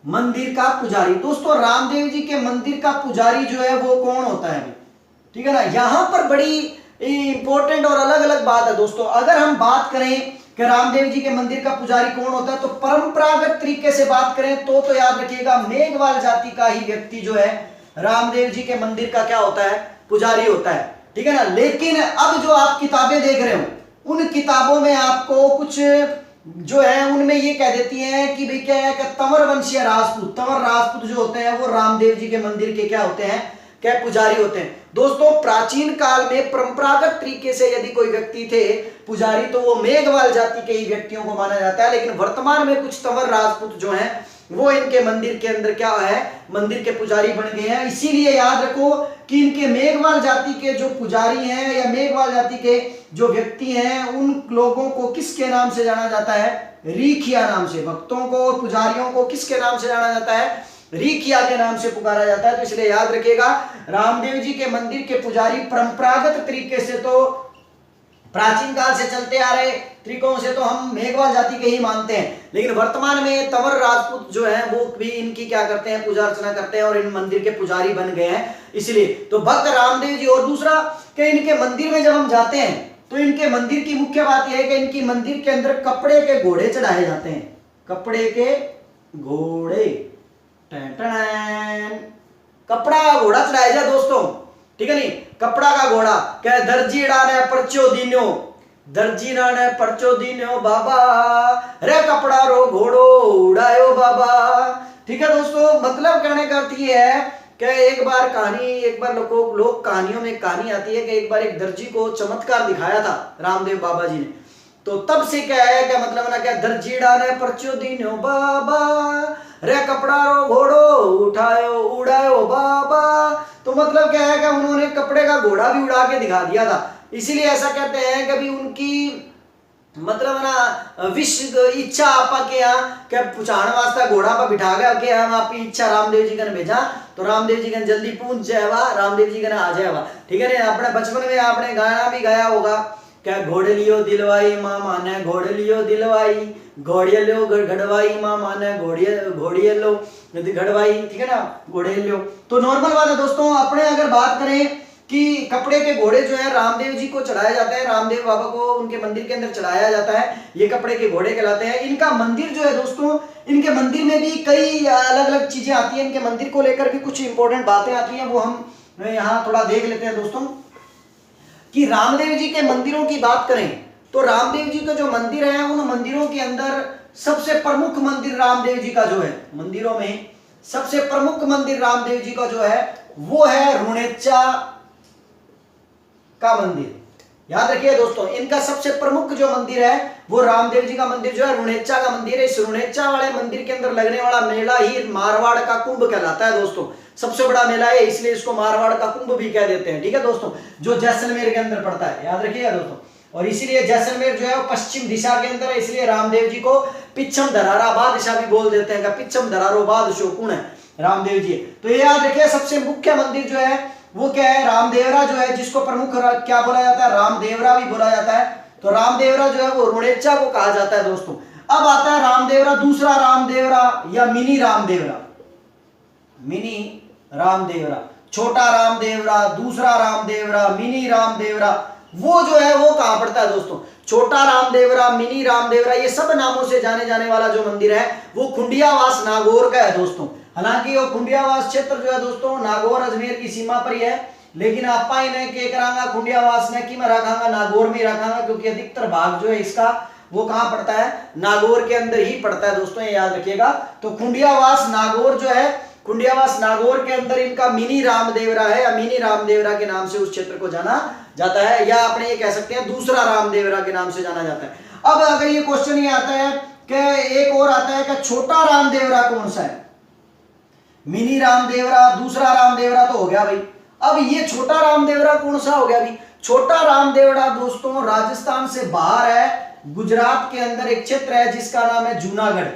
मंदिर का पुजारी। दोस्तों रामदेव जी के मंदिर का पुजारी जो है वो कौन होता है, ठीक है ना। यहां पर बड़ी इंपॉर्टेंट और अलग अलग बात है दोस्तों। अगर हम बात करें कि रामदेव जी के मंदिर का पुजारी कौन होता है, तो परंपरागत तरीके से बात करें तो याद रखिएगा मेघवाल जाति का ही व्यक्ति जो है रामदेव जी के मंदिर का क्या होता है, पुजारी होता है, ठीक है ना। लेकिन अब जो आप किताबें देख रहे हो, उन किताबों में आपको कुछ जो है उनमें ये कह देती हैं कि भाई क्या है कि तंवर वंशीय राजपूत, तंवर राजपूत जो होते हैं वो रामदेव जी के मंदिर के क्या होते हैं, क्या पुजारी होते हैं। दोस्तों प्राचीन काल में परंपरागत तरीके से यदि कोई व्यक्ति थे पुजारी, तो वो मेघवाल जाति के ही व्यक्तियों को माना जाता है। लेकिन वर्तमान में कुछ तंवर राजपूत जो हैं वो इनके मंदिर के अंदर क्या है, मंदिर के पुजारी बन गए हैं। इसीलिए याद रखो कि इनके मेघवाल जाति के जो पुजारी हैं या मेघवाल जाति के जो व्यक्ति हैं, उन लोगों को किसके नाम से जाना जाता है, रीखिया नाम से। भक्तों को और पुजारियों को किसके नाम से जाना जाता है, रीखिया के नाम से पुकारा जाता है। तो इसलिए याद रखिएगा रामदेव जी के मंदिर के पुजारी परंपरागत तरीके से तो प्राचीन काल से चलते आ रहे तरीकों से तो हम मेघवाल जाति के ही मानते हैं, लेकिन वर्तमान में तंवर राजपूत जो हैं वो भी इनकी क्या करते हैं, पूजा अर्चना करते हैं और इन मंदिर के पुजारी बन गए हैं। इसलिए तो भक्त रामदेव जी। और दूसरा कि इनके मंदिर में जब हम जाते हैं तो इनके मंदिर की मुख्य बात यह है कि इनकी मंदिर के अंदर कपड़े के घोड़े चढ़ाए जाते हैं, कपड़े के घोड़े, कपड़ा का घोड़ा चढ़ाया जाए दोस्तों, ठीक है नहीं, कपड़ा का घोड़ा। क्या दर्जी डाने परचो दीनो, दर्जी डाने परचो दीनो बाबा, रे कपड़ा रो घोड़ो उड़ायो बाबा, ठीक है दोस्तों। मतलब कहने का अर्थ ये है कि एक बार लोग कहानियों में कहानी आती है कि एक बार एक दर्जी को चमत्कार दिखाया था रामदेव बाबा जी ने, तो तब से क्या है क्या मतलब ना क्या दर्जी डाने परचो दीनो बाबा, रे कपड़ा रो घोड़ो उठायो उड़ायो बाबा। तो मतलब क्या है कि उन्होंने कपड़े का घोड़ा भी उड़ा के दिखा दिया था। इसीलिए ऐसा कहते हैं कभी उनकी मतलब ना विश्व इच्छा आपा के यहाँ क्या पुछाने वास्ता घोड़ा पर बिठा गया कि हम आपकी इच्छा रामदेव जी ने भेजा, तो रामदेव जी ने जल्दी पहुंच जाएगा, रामदेव जी ने आ जाएगा, ठीक है ना। अपने बचपन में आपने गाना भी गाया होगा, क्या घोड़े लियो दिलवाई माँ माने घोड़े लियो दिलवाई, घोड़िया लो घड़वाई माँ माने घोड़िया लो घड़वाई, ठीक है ना, घोड़े लो। तो नॉर्मल बात है दोस्तों। अपने अगर बात करें कि कपड़े के घोड़े जो है रामदेव जी को चढ़ाया जाता है, रामदेव बाबा को उनके मंदिर के अंदर चढ़ाया जाता है, ये कपड़े के घोड़े कहलाते हैं। इनका मंदिर जो है दोस्तों, इनके मंदिर में भी कई अलग अलग चीजें आती हैं, इनके मंदिर को लेकर भी कुछ इंपॉर्टेंट बातें आती हैं, वो हम यहाँ थोड़ा देख लेते हैं दोस्तों। कि रामदेव जी के मंदिरों की बात करें तो रामदेव जी के जो मंदिर हैं उन मंदिरों के अंदर सबसे प्रमुख मंदिर रामदेव जी का जो है, मंदिरों में सबसे प्रमुख मंदिर रामदेव जी का जो है वो है रुणेचा का मंदिर। याद रखिए दोस्तों, इनका सबसे प्रमुख जो मंदिर है वो रामदेव जी का मंदिर जो है रुणेचा का मंदिर है। इस रुणेचा वाले मंदिर के अंदर लगने वाला मेला ही मारवाड़ का कुंभ कहलाता है दोस्तों। सबसे बड़ा मेला है, इसलिए इसको मारवाड़ का कुंभ भी कह देते हैं, ठीक है दोस्तों, जो जैसलमेर के अंदर पड़ता है, याद रखिएगा दोस्तों। और इसीलिए जैसलमेर जो है वो पश्चिम दिशा के अंदर है, इसलिए रामदेव जी को पिछम धराराबाद दिशा भी बोल देते हैं, पिछम धरारोबाद शोकुन है रामदेव जी। तो ये याद रखिए सबसे मुख्य मंदिर जो है वो क्या है, रामदेवरा जो है, जिसको प्रमुख क्या बोला जाता है, रामदेवरा भी बोला जाता है। तो रामदेवरा जो है वो रुणेचा को कहा जाता है दोस्तों। अब आता है रामदेवरा, दूसरा रामदेवरा या मिनी रामदेवरा, मिनी रामदेवरा, छोटा रामदेवरा, दूसरा रामदेवरा, मिनी रामदेवरा, वो जो है वो कहां पड़ता है दोस्तों। छोटा रामदेवरा, मिनी रामदेवरा, ये सब नामों से जाने जाने वाला जो मंदिर है वो खुंडियावास नागौर का है दोस्तों। हालांकि वो खुंडियावास क्षेत्र जो है दोस्तों नागौर अजमेर की सीमा पर ही है, लेकिन आपा इन्हें के करांगा खुंडियावास ने कि मैं रखांगा नागौर में रखांगा, क्योंकि अधिकतर भाग जो है इसका वो कहां पड़ता है, नागौर के अंदर ही पड़ता है दोस्तों, ये याद रखिएगा। तो खुंडियावास नागौर जो है, खुंडियावास नागौर के अंदर इनका मिनी रामदेवरा है, या मिनी रामदेवरा के नाम से उस क्षेत्र को जाना जाता है, या अपने ये कह सकते हैं दूसरा रामदेवरा के नाम से जाना जाता है। अब अगर ये क्वेश्चन ये आता है कि एक और आता है कि छोटा रामदेवरा कौन सा है, मिनी रामदेवरा, दूसरा रामदेवरा तो हो गया भाई, अब ये छोटा रामदेवरा कौन सा हो गया भाई। छोटा रामदेवरा दोस्तों राजस्थान से बाहर है, गुजरात के अंदर एक क्षेत्र है जिसका नाम है जूनागढ़।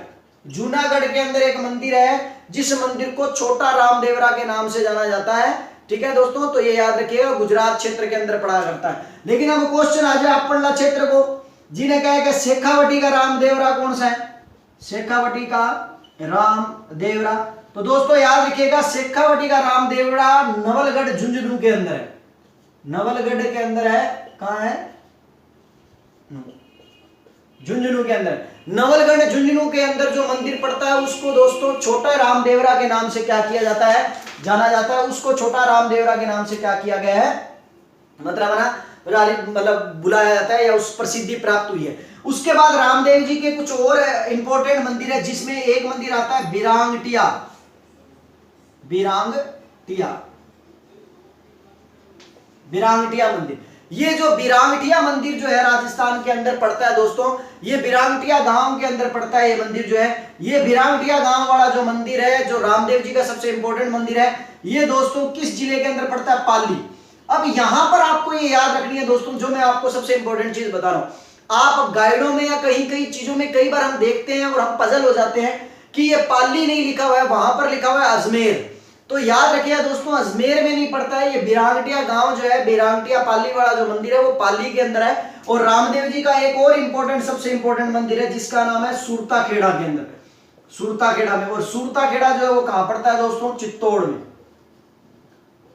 जूनागढ़ के अंदर एक मंदिर है जिस मंदिर को छोटा रामदेवरा के नाम से जाना जाता है, ठीक है दोस्तों। तो ये याद रखिएगा, गुजरात क्षेत्र के अंदर पड़ा करता है। लेकिन अब क्वेश्चन आ जाए अपना क्षेत्र को, जिन्हें कहा कि शेखावटी का रामदेवरा कौन सा है, शेखावटी का रामदेवरा। तो दोस्तों याद रखिएगा, शेखावटी का रामदेवरा नवलगढ़ झुंझुनू के अंदर है, नवलगढ़ के अंदर है, कहां है, झुंझुनू के अंदर। नवलगढ़ झुंझुनू के अंदर जो मंदिर पड़ता है उसको दोस्तों छोटा रामदेवरा के नाम से क्या किया जाता है, जाना जाता है। उसको छोटा रामदेवरा के नाम से क्या किया गया है, मतलब बुलाया जाता है, या उस प्रसिद्धि प्राप्त हुई है। उसके बाद रामदेव जी के कुछ और इंपॉर्टेंट मंदिर है, जिसमें एक मंदिर आता है बिरांगटिया, बिरांगटिया, बिरांगटिया मंदिर। ये जो बिरांगटिया मंदिर जो है राजस्थान के अंदर पड़ता है दोस्तों, ये बिरांगटिया गांव के अंदर पड़ता है। ये मंदिर जो है, ये बिरांगटिया गांव वाला जो मंदिर है, जो रामदेव जी का सबसे इंपॉर्टेंट मंदिर है, ये दोस्तों किस जिले के अंदर पड़ता है, पाली। अब यहां पर आपको ये याद रखनी है दोस्तों, जो मैं आपको सबसे इंपॉर्टेंट चीज बता रहा हूं। आप गाइडों में या कहीं कहीं चीजों में कई बार हम देखते हैं और हम पजल हो जाते हैं कि ये पाली नहीं लिखा हुआ है, वहां पर लिखा हुआ है अजमेर। तो याद रखिएगा दोस्तों, अजमेर में नहीं पड़ता है, ये बिरांगटिया गांव जो है, बिरांगटिया पाली वाला जो मंदिर है वो पाली के अंदर है। और रामदेव जी का एक और इंपॉर्टेंट, सबसे इंपॉर्टेंट मंदिर है जिसका नाम है सुरताखेड़ा के अंदर, सुरताखेड़ा में। और सुरताखेड़ा जो है वो कहां पड़ता है दोस्तों, चित्तौड़ में,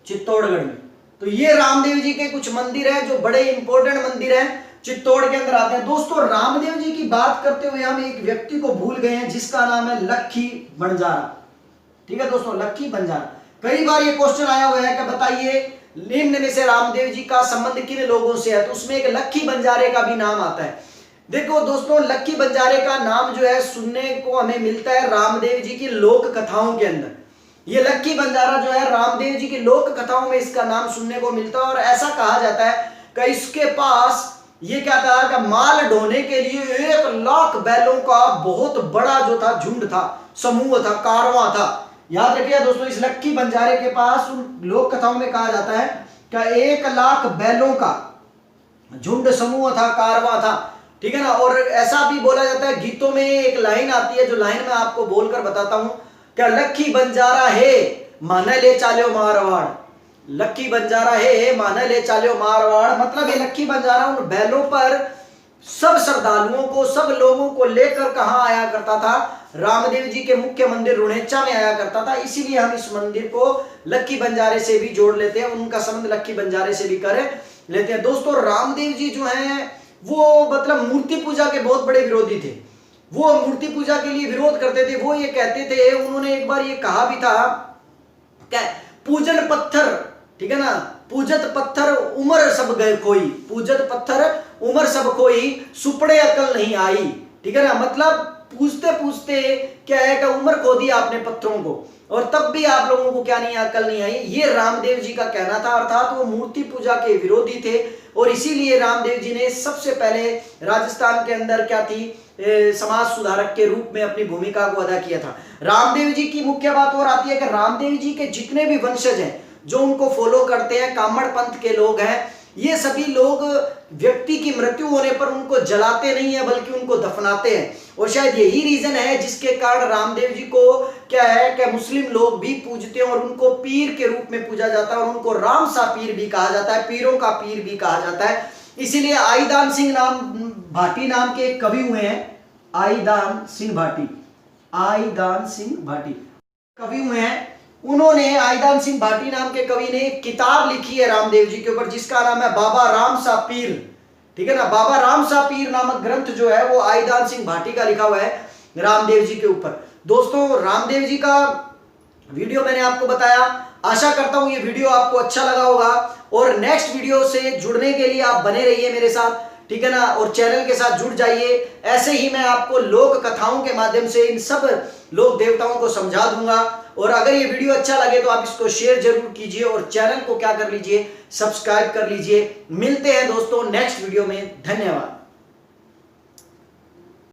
चित्तौड़गढ़ में। तो ये रामदेव जी के कुछ मंदिर हैं जो बड़े इंपॉर्टेंट मंदिर हैं, चित्तौड़ के अंदर आते हैं। दोस्तों रामदेव जी की बात करते हुए हम एक व्यक्ति को भूल गए हैं जिसका नाम है लक्खी बंजारा, ठीक है दोस्तों, लक्खी बंजारा। कई बार ये क्वेश्चन आया हुआ है कि बताइए निम्न में से रामदेव जी का संबंध किन लोगों से है, तो उसमें एक लक्खी बंजारे का भी नाम आता है। देखो दोस्तों, लक्खी बंजारे का नाम जो है सुनने को हमें मिलता है रामदेव जी की लोक कथाओं के अंदर। ये लक्खी बंजारा जो है रामदेव जी की लोक कथाओं में इसका नाम सुनने को मिलता है। और ऐसा कहा जाता है कि इसके पास ये क्या था कि माल ढोने के लिए 1 लाख बैलों का बहुत बड़ा जो था झुंड था, समूह था, कारवां था। याद रखिए दोस्तों, इस लक्खी बंजारे के पास उन लोक कथाओं में कहा जाता है कि 1 लाख बैलों का झुंड, समूह था, कारवां था, ठीक है ना। और ऐसा भी बोला जाता है, गीतों में एक लाइन आती है जो लाइन मैं आपको बोलकर बताता हूं, क्या लक्खी बंजारा है माने ले चालो मारवाड़, लक्खी बंजारा है माने ले चालो मारवाड़। मतलब ये लक्खी बंजारा उन बैलों पर सब श्रद्धालुओं को, सब लोगों को लेकर कहां आया करता था, रामदेव जी के मुख्य मंदिर रुणेचा में आया करता था। इसीलिए हम इस मंदिर को लक्खी बंजारे से भी जोड़ लेते हैं, उनका संबंध लक्खी बंजारे से भी कर लेते हैं। दोस्तों रामदेव जी जो हैं वो मतलब मूर्ति पूजा के बहुत बड़े विरोधी थे, वो मूर्ति पूजा के लिए विरोध करते थे। वो ये कहते थे, उन्होंने एक बार ये कहा भी था क्या, पूजन पत्थर, ठीक है ना, पूजत पत्थर उमर सब गए कोई, पूजत पत्थर उमर सब कोई, सुपड़े अकल नहीं आई, ठीक है ना। मतलब पूछते पूछते क्या है कि उम्र खो दी आपने पत्थरों को, और तब भी आप लोगों को क्या नहीं, अकल नहीं आई। ये रामदेव जी का कहना था, अर्थात वो मूर्ति पूजा के विरोधी थे। और इसीलिए रामदेव जी ने सबसे पहले राजस्थान के अंदर क्या थी, समाज सुधारक के रूप में अपनी भूमिका को अदा किया था। रामदेव जी की मुख्य बात और आती है कि रामदेव जी के जितने भी वंशज हैं जो उनको फॉलो करते हैं, कामड़ पंथ के लोग हैं, ये सभी लोग व्यक्ति की मृत्यु होने पर उनको जलाते नहीं है बल्कि उनको दफनाते हैं। और शायद यही रीजन है जिसके कारण रामदेव जी को क्या है कि मुस्लिम लोग भी पूजते हैं और उनको पीर के रूप में पूजा जाता है, और उनको राम सा पीर भी कहा जाता है, पीरों का पीर भी कहा जाता है। इसीलिए आईदान सिंह भाटी नाम के एक कवि हुए हैं, आईदान सिंह भाटी, आईदान सिंह भाटी कवि हुए हैं। उन्होंने, आईदान सिंह भाटी नाम के कवि ने एक किताब लिखी है रामदेव जी के ऊपर जिसका नाम है बाबा राम सा पीर, ठीक है ना। बाबा राम सा पीर नामक ग्रंथ जो है वो आईदान सिंह भाटी का लिखा हुआ है रामदेव जी के ऊपर। दोस्तों रामदेव जी का वीडियो मैंने आपको बताया, आशा करता हूं ये वीडियो आपको अच्छा लगा होगा और नेक्स्ट वीडियो से जुड़ने के लिए आप बने रहिए मेरे साथ, ठीक है ना, और चैनल के साथ जुड़ जाइए। ऐसे ही मैं आपको लोक कथाओं के माध्यम से इन सब लोक देवताओं को समझा दूंगा। और अगर ये वीडियो अच्छा लगे तो आप इसको शेयर जरूर कीजिए और चैनल को क्या कर लीजिए, सब्सक्राइब कर लीजिए। मिलते हैं दोस्तों नेक्स्ट वीडियो में, धन्यवाद।